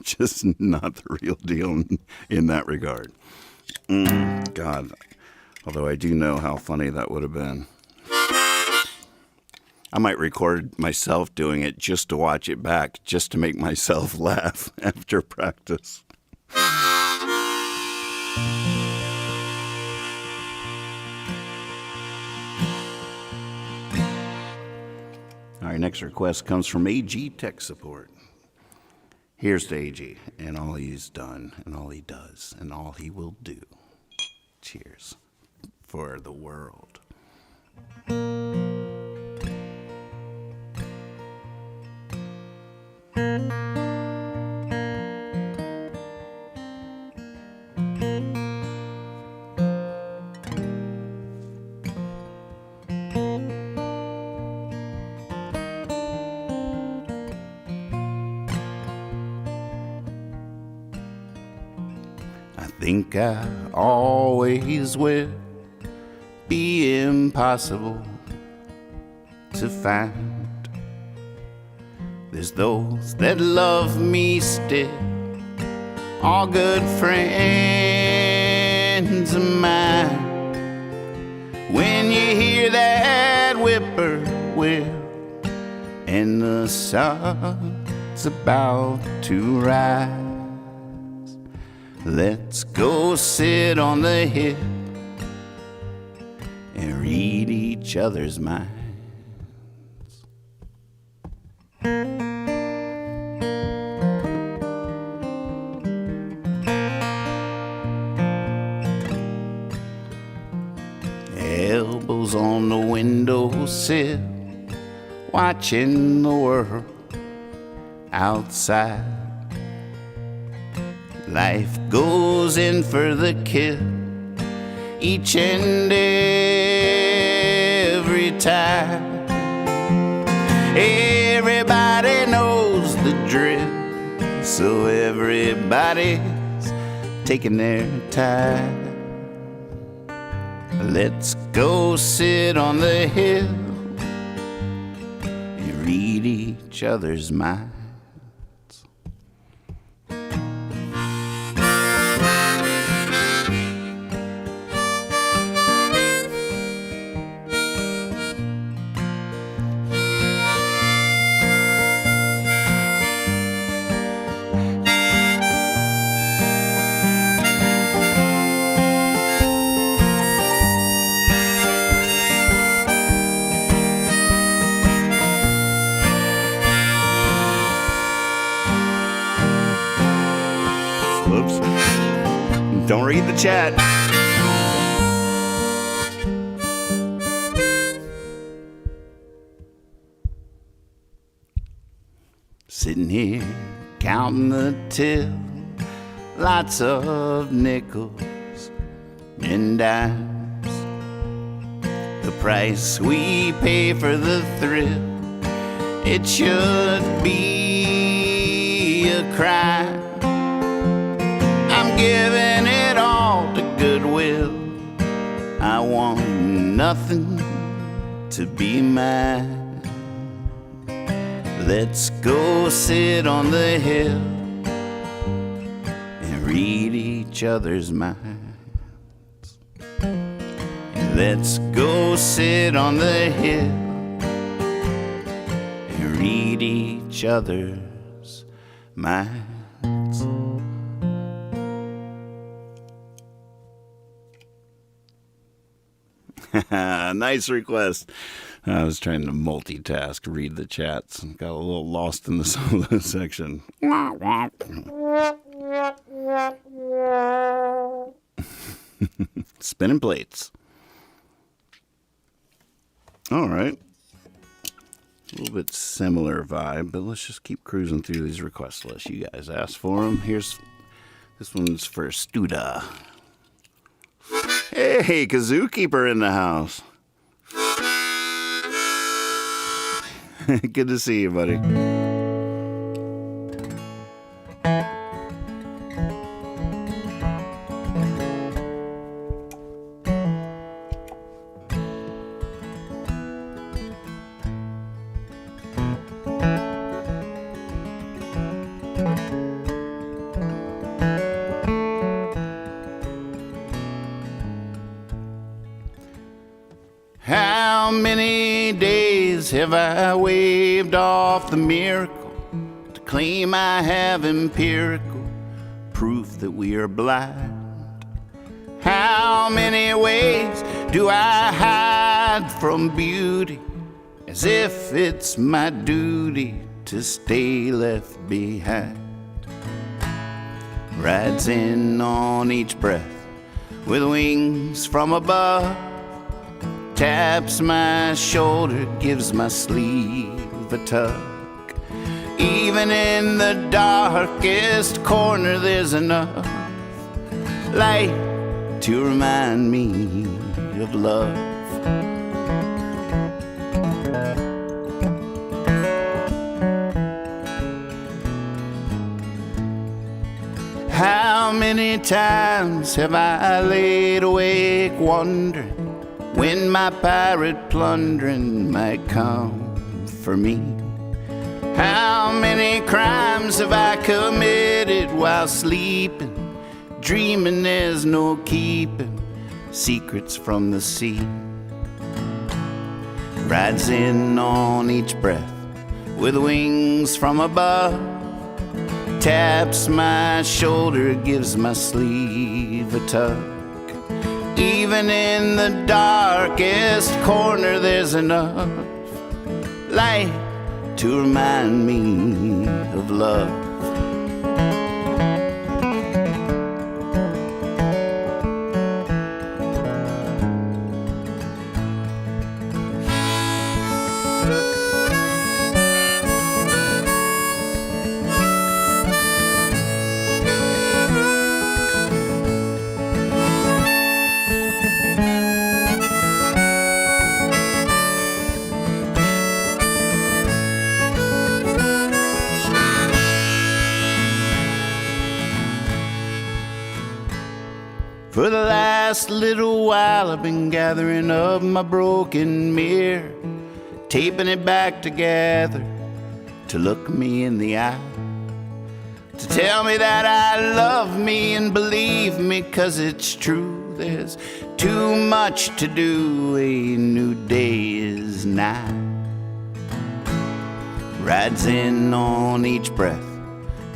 Just not the real deal in that regard. God, although I do know how funny that would have been. I might record myself doing it just to watch it back, just to make myself laugh after practice. Our next request comes from AG Tech Support. Here's to AG and all he's done and all he does and all he will do. Cheers for the world. Think I always will be impossible to find. There's those that love me still, all good friends of mine. When you hear that whippoorwill and the sun's about to rise, let's go sit on the hill and read each other's minds. Elbows on the windowsill, watching the world outside. Life goes in for the kill each and every time. Everybody knows the drill, so everybody's taking their time. Let's go sit on the hill and read each other's minds. Whoops. Don't read the chat. Sitting here counting the till, lots of nickels and dimes. The price we pay for the thrill, it should be a crime. I'm giving it all to Goodwill. I want nothing to be mine. Let's go sit on the hill and read each other's minds. Let's go sit on the hill and read each other's minds. Nice request. I was trying to multitask, read the chats, and got a little lost in the solo section. Spinning plates. All right. A little bit similar vibe, but let's just keep cruising through these request lists. You guys asked for them. This one's for Studa. Hey, Kazoo Keeper in the house. Good to see you, buddy. How many days have I waved off the miracle to claim I have empirical proof that we are blind? How many ways do I hide from beauty as if it's my duty to stay left behind? Rides in on each breath with wings from above, taps my shoulder, gives my sleeve a tug. Even in the darkest corner there's enough light to remind me of love. How many times have I laid awake wondering when my pirate plundering might come for me? How many crimes have I committed while sleeping, dreaming there's no keeping secrets from the sea? Rides in on each breath with wings from above, taps my shoulder, gives my sleeve a tug. Even in the darkest corner there's enough light to remind me of love. For the last little while I've been gathering up my broken mirror, taping it back together to look me in the eye, to tell me that I love me and believe me, 'cause it's true. There's too much to do, a new day is nigh. Rides in on each breath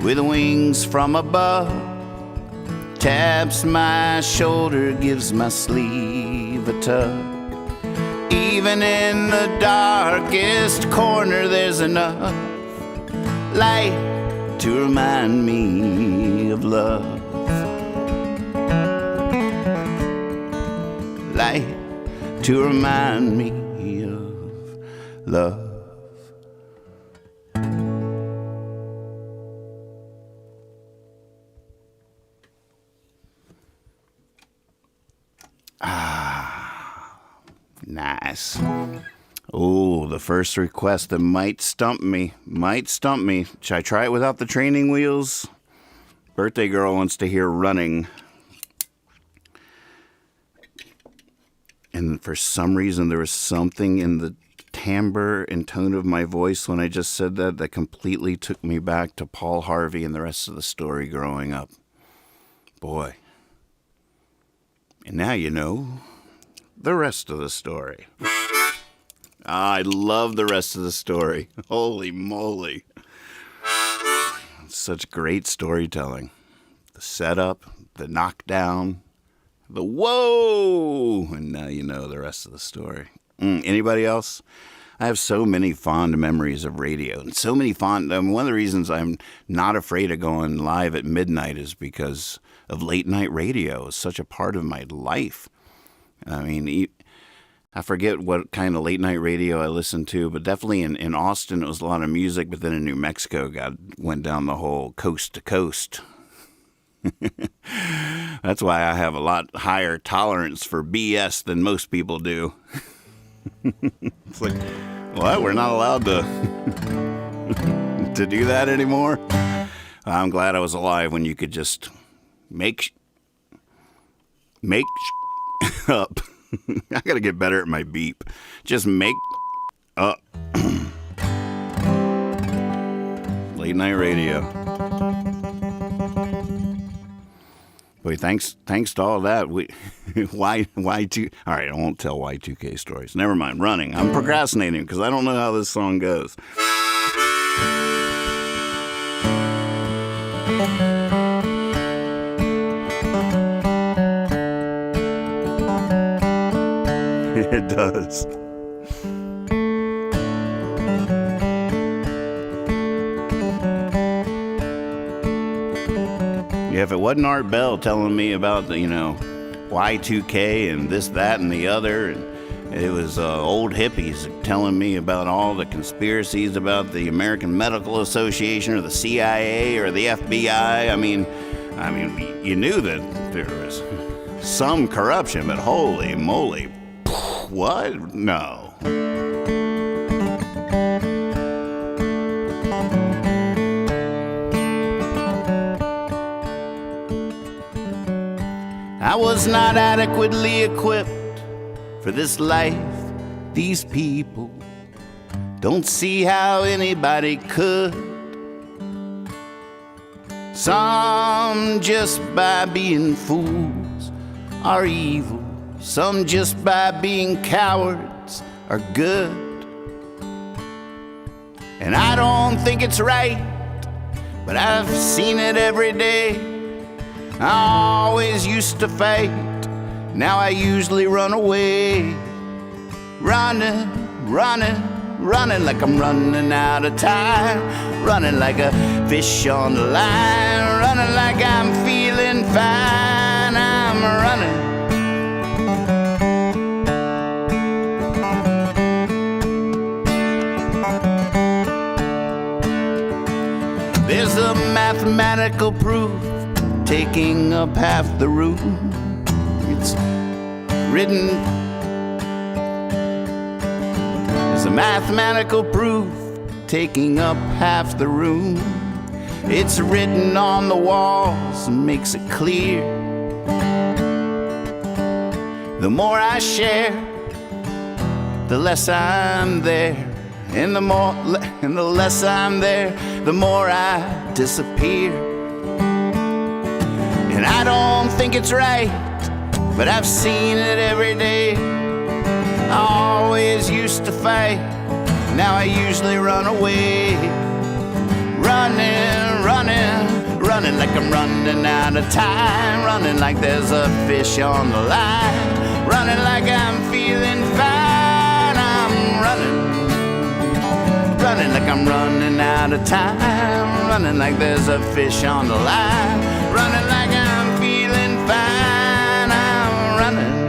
with wings from above, taps my shoulder, gives my sleeve a tug. Even in the darkest corner there's enough light to remind me of love. Light to remind me of love. Nice. Oh, the first request that might stump me. Should I try it without the training wheels? Birthday girl wants to hear Running. And for some reason, there was something in the timbre and tone of my voice when I just said that completely took me back to Paul Harvey and the rest of the story growing up. Boy. And now you know the rest of the story. I love the rest of the story. Holy moly. Such great storytelling. The setup, the knockdown, the whoa, and now you know the rest of the story. Anybody else? I have so many fond memories of radio, and so many fond. One of the reasons I'm not afraid of going live at midnight is because of late night radio. It's such a part of my life. I mean, I forget what kind of late night radio I listened to, but definitely in Austin it was a lot of music. But then in New Mexico, went down the whole coast to coast. That's why I have a lot higher tolerance for BS than most people do. It's like, what? We're not allowed to do that anymore? I'm glad I was alive when you could just make up. I gotta get better at my beep. Just make up. Late night radio. Boy, thanks to all that. Y2. All right, I won't tell Y2K stories. Never mind. Running. I'm procrastinating because I don't know how this song goes. It does. Yeah, if it wasn't Art Bell telling me about the, Y2K and this, that, and the other, and it was old hippies telling me about all the conspiracies about the American Medical Association or the CIA or the FBI. I mean, you knew that there was some corruption, but holy moly, what? No. I was not adequately equipped for this life. These people don't see how anybody could. Some just by being fools are evil. Some just by being cowards are good. And I don't think it's right, but I've seen it every day. I always used to fight, now I usually run away. Running like I'm running out of time. Running like a fish on the line. Running like I'm feeling fine. I'm running. There's a mathematical proof taking up half the room. It's written. There's a mathematical proof taking up half the room. It's written on the walls and makes it clear. The more I share, the less I'm there. And the less I'm there, the more I disappear. And I don't think it's right, but I've seen it every day. I always used to fight, now I usually run away. Running like I'm running out of time. Running like there's a fish on the line. Running like I'm feeling fine. I'm running like I'm running out of time. Running like there's a fish on the line. Running like I'm feeling fine. I'm running.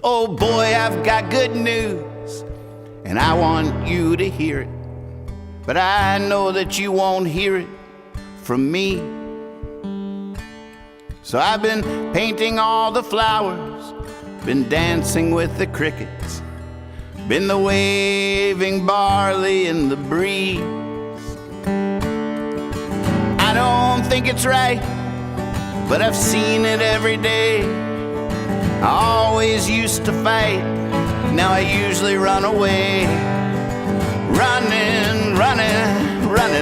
Oh boy, I've got good news, and I want you to hear it. But I know that you won't hear it from me. So I've been painting all the flowers, been dancing with the crickets, been the waving barley in the breeze. I don't think it's right, but I've seen it every day. I always used to fight, now I usually run away. Running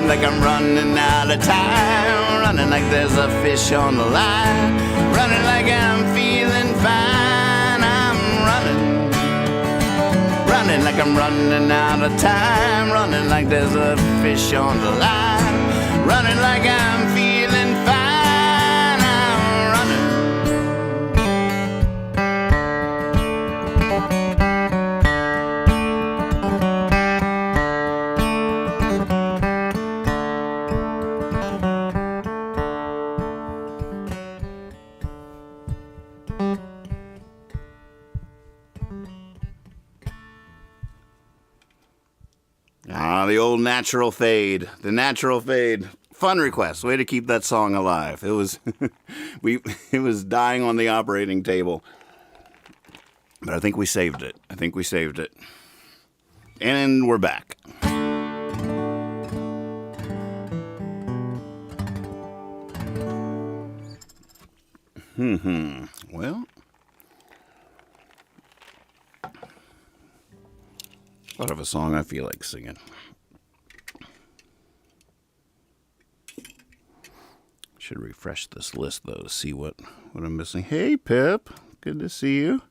like I'm running out of time. Running like there's a fish on the line. Running like I'm feeling fine. I'm running like I'm running out of time. Running like there's a fish on the line. Running like I'm feeling fine. The old natural fade. The natural fade. Fun request. Way to keep that song alive. It was it was dying on the operating table. But I think we saved it. And we're back. Well, thought of a song I feel like singing. Should refresh this list though to see what I'm missing. Hey Pip, good to see you.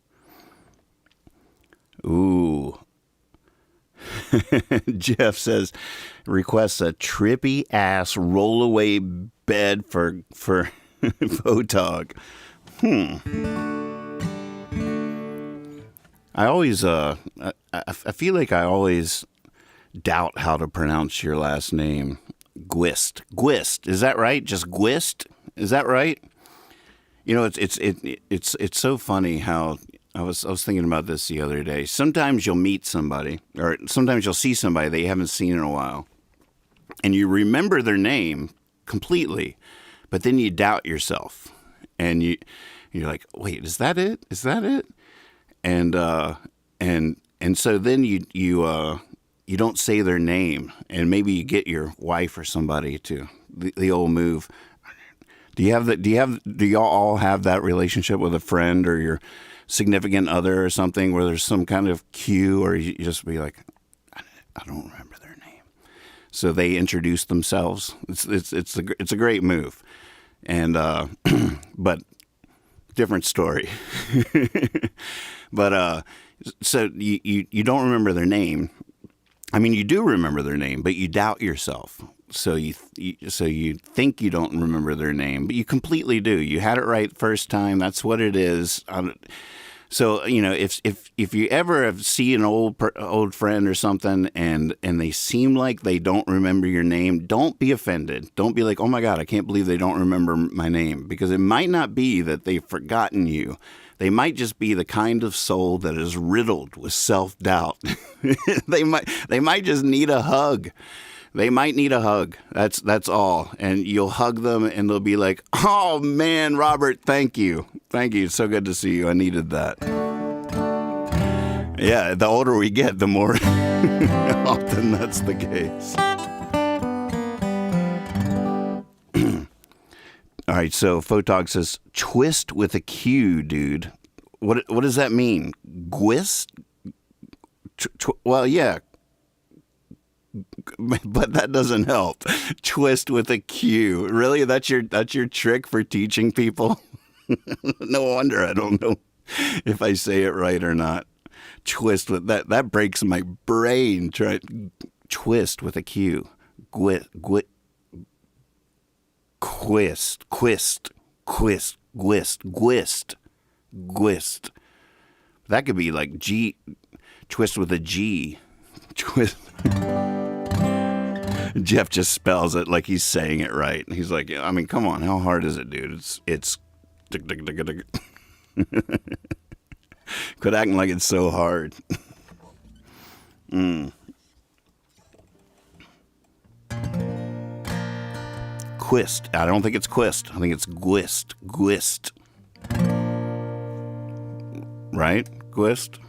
Ooh. Jeff says requests a trippy ass rollaway bed for Photog. I always I feel like I always doubt how to pronounce your last name. Gwist. Is that right? Just Gwist? Is that right? You know, it's so funny how I was thinking about this the other day. Sometimes you'll meet somebody, or sometimes you'll see somebody that you haven't seen in a while, and you remember their name completely, but then you doubt yourself, and you're like, wait, is that it? Is that it? And so then you don't say their name, and maybe you get your wife or somebody to the old move. Do y'all all have that relationship with a friend or your significant other or something where there's some kind of cue, or you just be like, I don't remember their name, so they introduce themselves. It's a great move, and but different story. But so you don't remember their name. I mean, you do remember their name, but you doubt yourself. So you think you don't remember their name, but you completely do. You had it right first time. That's what it is. So you know, if you ever see an old friend or something, and they seem like they don't remember your name, don't be offended. Don't be like, oh my God, I can't believe they don't remember my name, because it might not be that they've forgotten you. They might just be the kind of soul that is riddled with self-doubt. They might just need a hug. They might need a hug. That's all. And you'll hug them and they'll be like, "Oh man, Robert, thank you. Thank you. It's so good to see you. I needed that." Yeah, the older we get, the more often that's the case. All right, so Photog says, twist with a Q, dude. What does that mean? Gwist? Well, yeah. But that doesn't help. Twist with a Q. Really? That's your trick for teaching people? No wonder I don't know if I say it right or not. Twist with that breaks my brain. Try twist with a Q. Gwist. That could be like G, twist with a G. Twist. Jeff just spells it like he's saying it right. He's like, I mean, come on, how hard is it, dude? It's quit acting like it's so hard. Quist. I don't think it's quist. I think it's gwist. Gwist. Right? Gwist?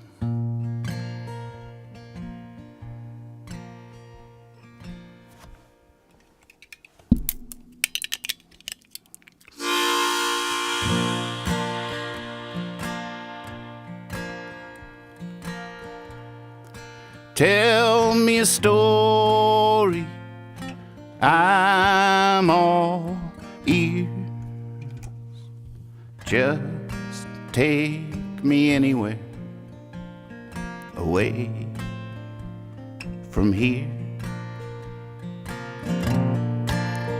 Tell me a story, I'm all ears. Just take me anywhere away from here.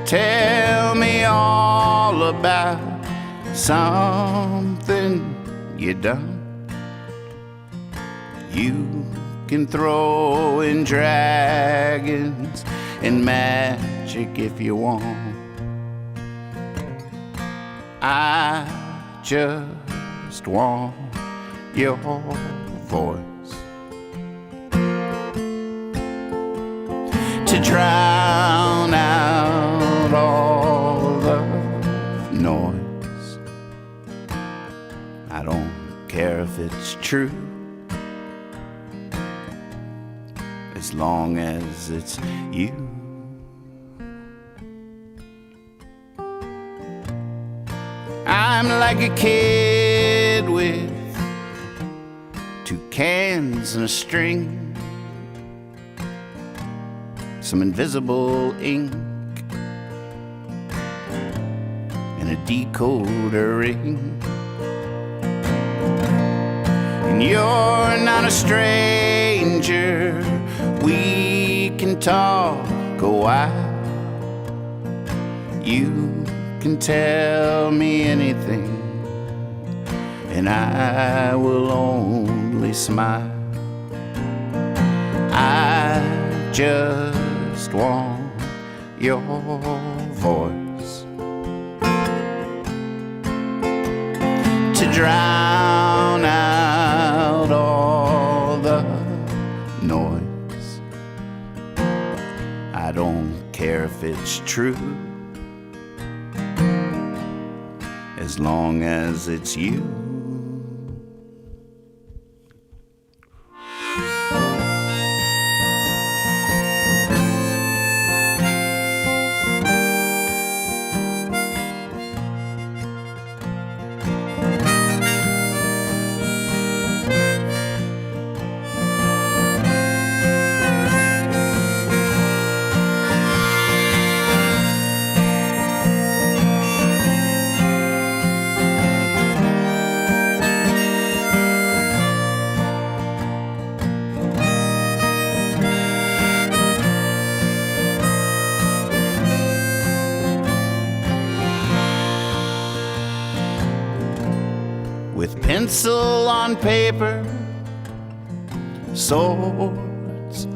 Tell me all about something you done. You can throw in dragons and magic if you want. I just want your voice to drown out all the noise. I don't care if it's true, as long as it's you. I'm like a kid with 2 cans and a string, some invisible ink, and a decoder ring. And you're not a stranger, we can talk a while. You can tell me anything, and I will only smile. I just want your voice to drown out all the noise. I don't care if it's true, as long as it's you. With pencil on paper, swords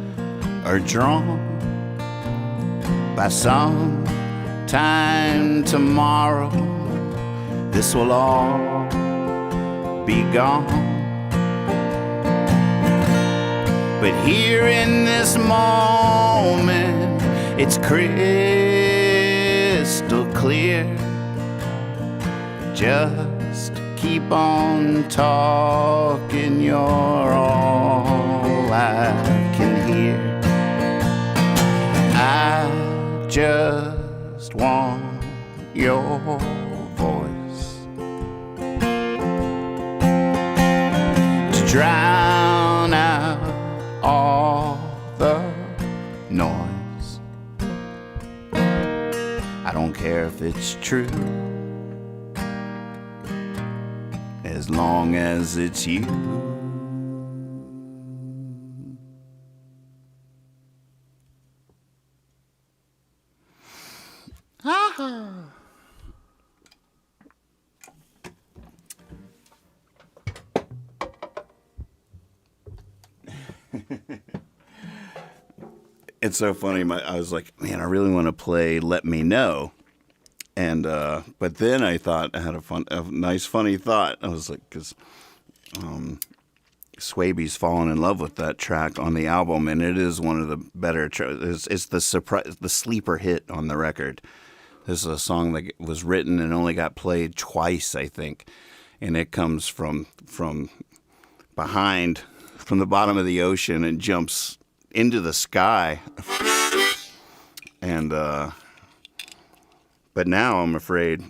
are drawn. By some time tomorrow, this will all be gone. But here in this moment, it's crystal clear. Just keep on talking, you're all I can hear. I just want your voice to drown out all the noise. I don't care if it's true, as long as it's you. It's so funny. I was like, man, I really want to play "Let Me Know," and but then I thought I had a nice, funny thought. I was like, because Swaby's fallen in love with that track on the album, and it is one of the better tracks. It's the sleeper hit on the record. This is a song that was written and only got played twice, I think, and it comes from behind, from the bottom of the ocean, and jumps into the sky. And but now I'm afraid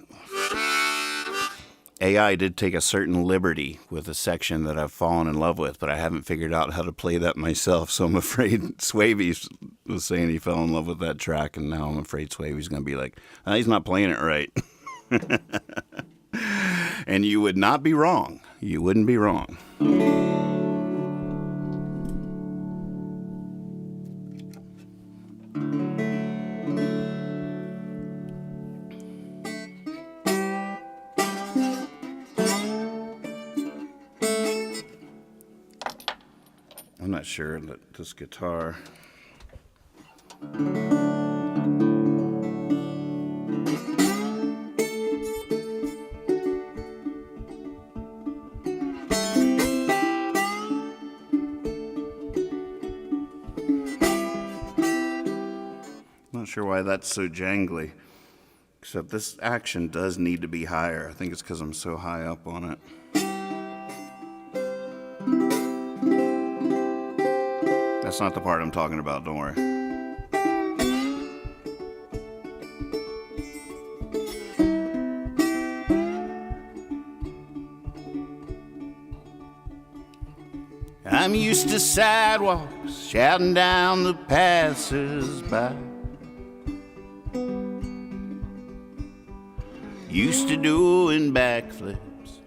AI did take a certain liberty with a section that I've fallen in love with, but I haven't figured out how to play that myself. So I'm afraid Swaby was saying he fell in love with that track, and now I'm afraid Swaby's going to be like, he's not playing it right. And you would not be wrong. You wouldn't be wrong. I'm not sure that this guitar. Not sure why that's so jangly. Except this action does need to be higher. I think it's because I'm so high up on it. That's not the part I'm talking about, don't worry. I'm used to sidewalks shouting down the passers-by. Used to doing backflips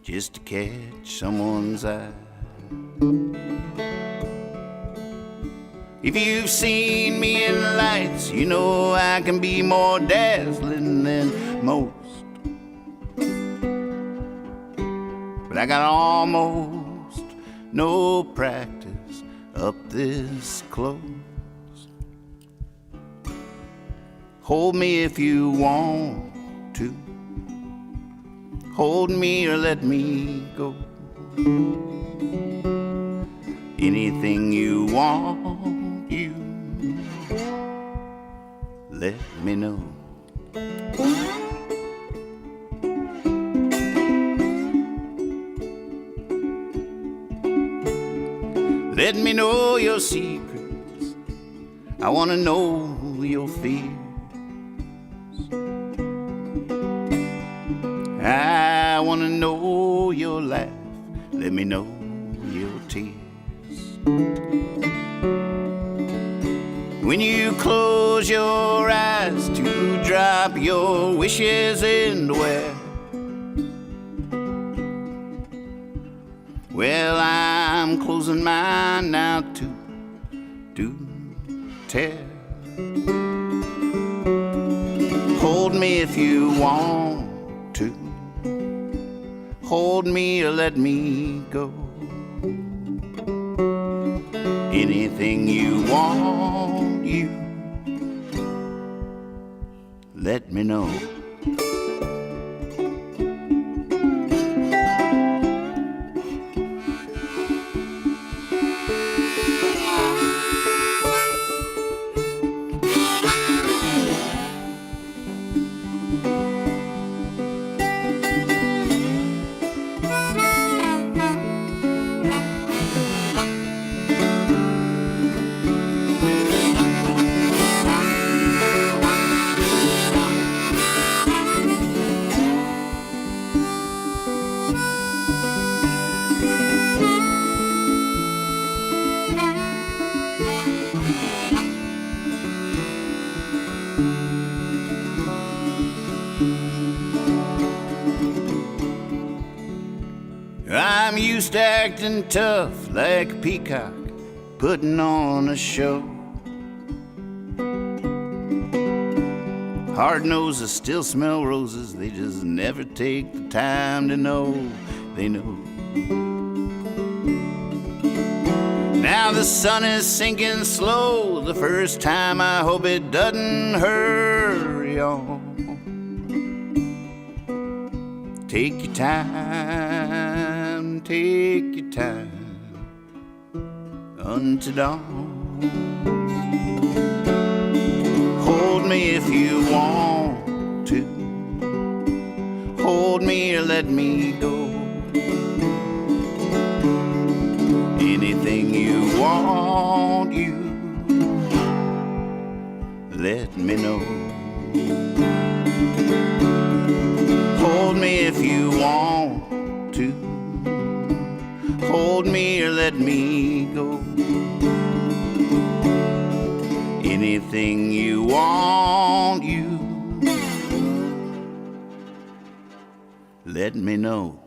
just to catch someone's eye. If you've seen me in the lights, you know I can be more dazzling than most. But I got almost no practice up this close. Hold me if you want to. Hold me or let me go. Anything you want, you let me know. Let me know your secrets. I want to know your fears. I want to know your laugh. Let me know your tears. When you close your eyes to drop your wishes into where? Well, I'm closing mine now to tell. Hold me if you want to. Hold me or let me go. Anything you want, you let me know. acting tough like a peacock, putting on a show. Hard noses still smell roses, they just never take the time to know they know. Now the sun is sinking slow, the first time I hope it doesn't hurry on. Take your time unto dawn. Hold me if you want to, hold me or let me go. Anything you want, you let me know. Hold me if you want to, hold me or let me go. Anything you want, you let me know.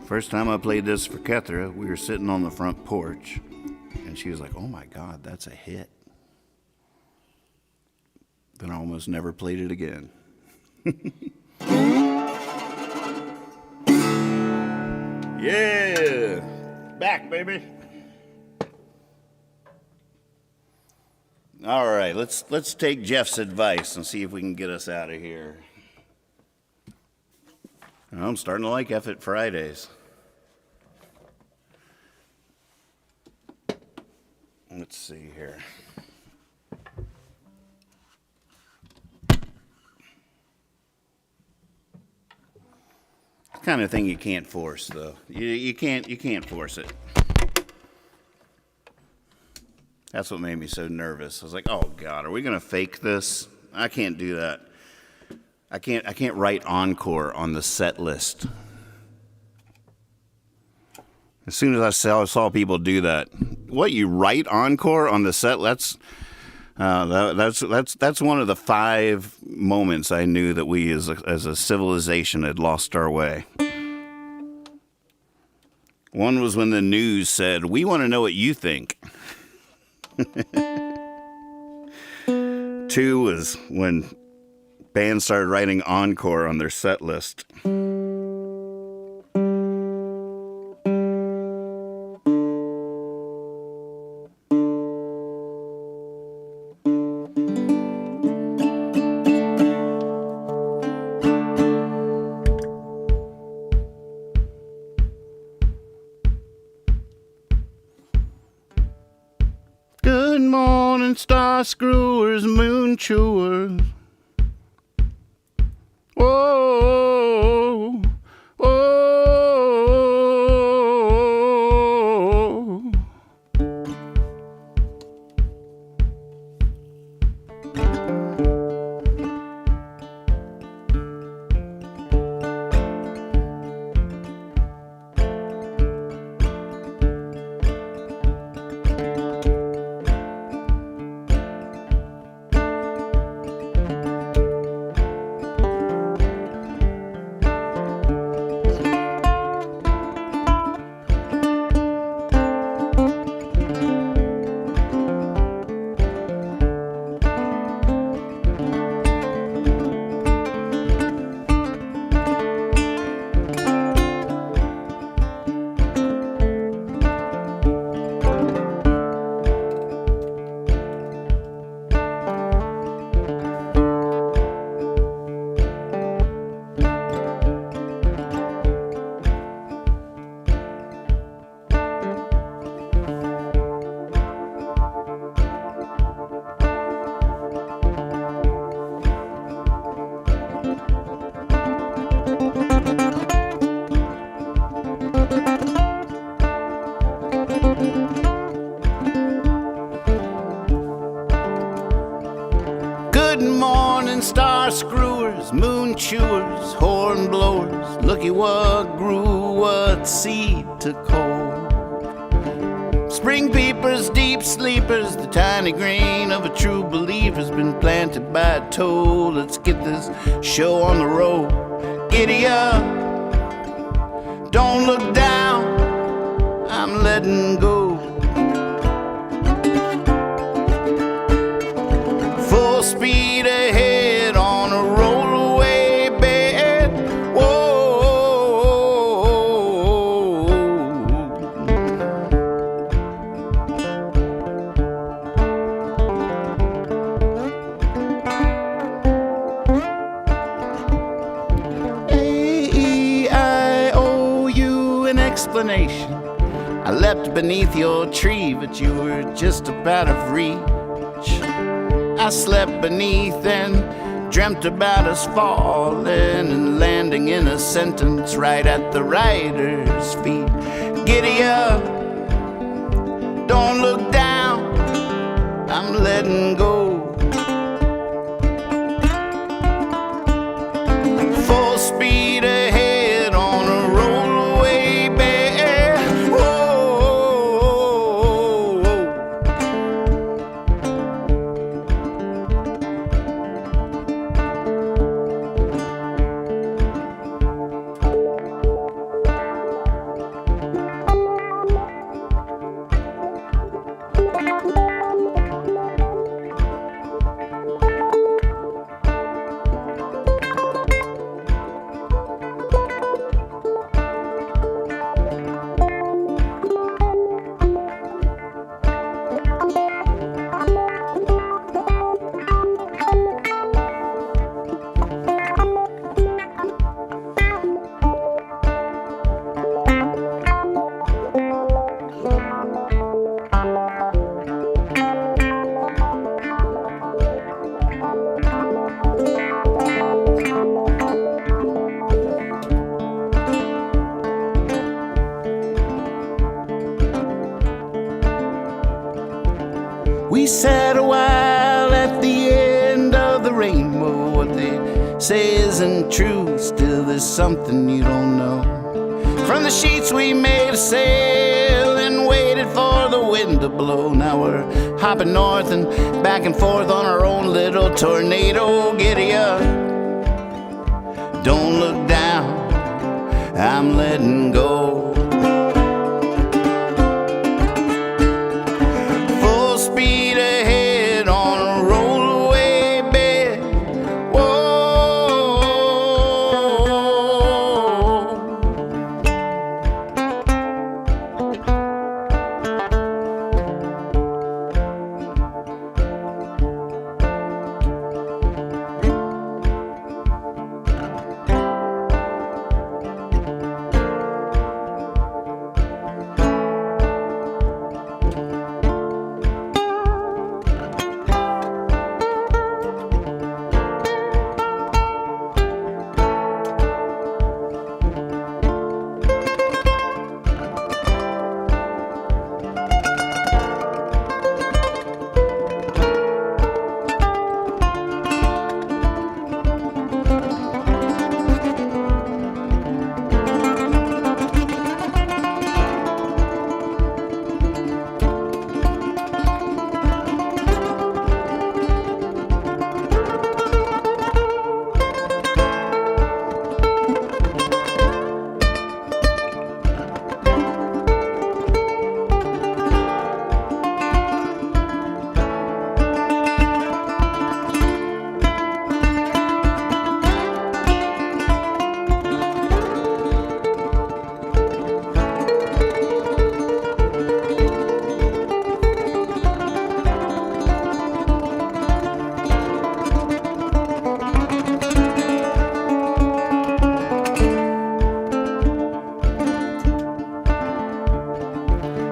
First time I played this for Kethra, we were sitting on the front porch, and she was like, "Oh my God, that's a hit." Then I almost never played it again. Yeah, back, baby. All right, let's take Jeff's advice and see if we can get us out of here. I'm starting to like F It Fridays. Let's see here. Kind of thing you can't force, though. You can't force it. That's what made me so nervous. I was like, "Oh God, are we gonna fake this? I can't do that. I can't write encore on the set list." As soon as I saw people do that, what, you write encore on the set? That's one of the 5 moments I knew that we as a civilization had lost our way. One was when the news said, "We want to know what you think." 2 was when bands started writing encore on their set list. Good morning, star screwers, moon chewers. Whoa, whoa. Good morning, star screwers, moon chewers, horn blowers. Looky what grew, what seed took hold. Spring peepers, deep sleepers, the tiny grain of a true believer's been planted by a toe. Let's get this show on the road. Giddy up, don't look down, I'm letting go. Full speed ahead on a rollaway bed. Whoa. I owe you an explanation. I leapt beneath your tree, but you were just about of reach. I slept beneath and dreamt about us falling and landing in a sentence right at the writer's feet. Giddy up, don't look down, I'm letting go. Full speed ahead on a rollaway bed. Whoa. We sat a while at the end of the rainbow. What they say isn't true, still there's something you don't know. From the sheets we made a sail and waited for the wind to blow. Now we're hopping north and back and forth on our own little tornado. Giddy up, don't look down, I'm letting go. Full speed ahead on a rollaway bed. Whoa.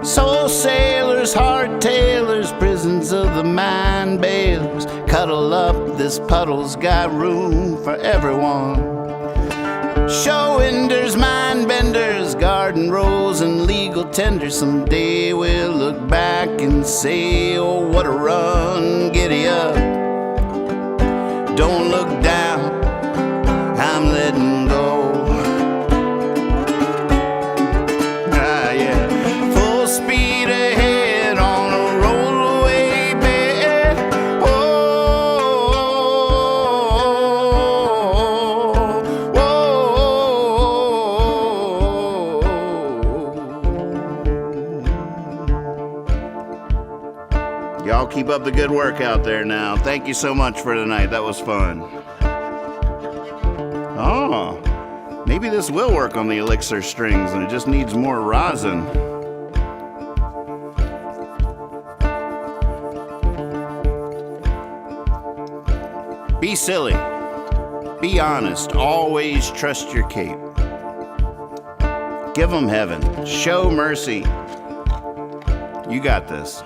Soul sailors, hardtailers, prisons of the mind bailers. Cuddle up, this puddle's got room for everyone. Show enders, mind benders, garden rows and legal tenders. Someday we'll look back and say, oh, what a run. Giddy up, don't look down, I'm letting go. Speed ahead. Keep up the good work out there now. Thank you so much for tonight. That was fun. Oh, maybe this will work on the elixir strings and it just needs more rosin. Be silly. Be honest. Always trust your cape. Give them heaven. Show mercy. You got this.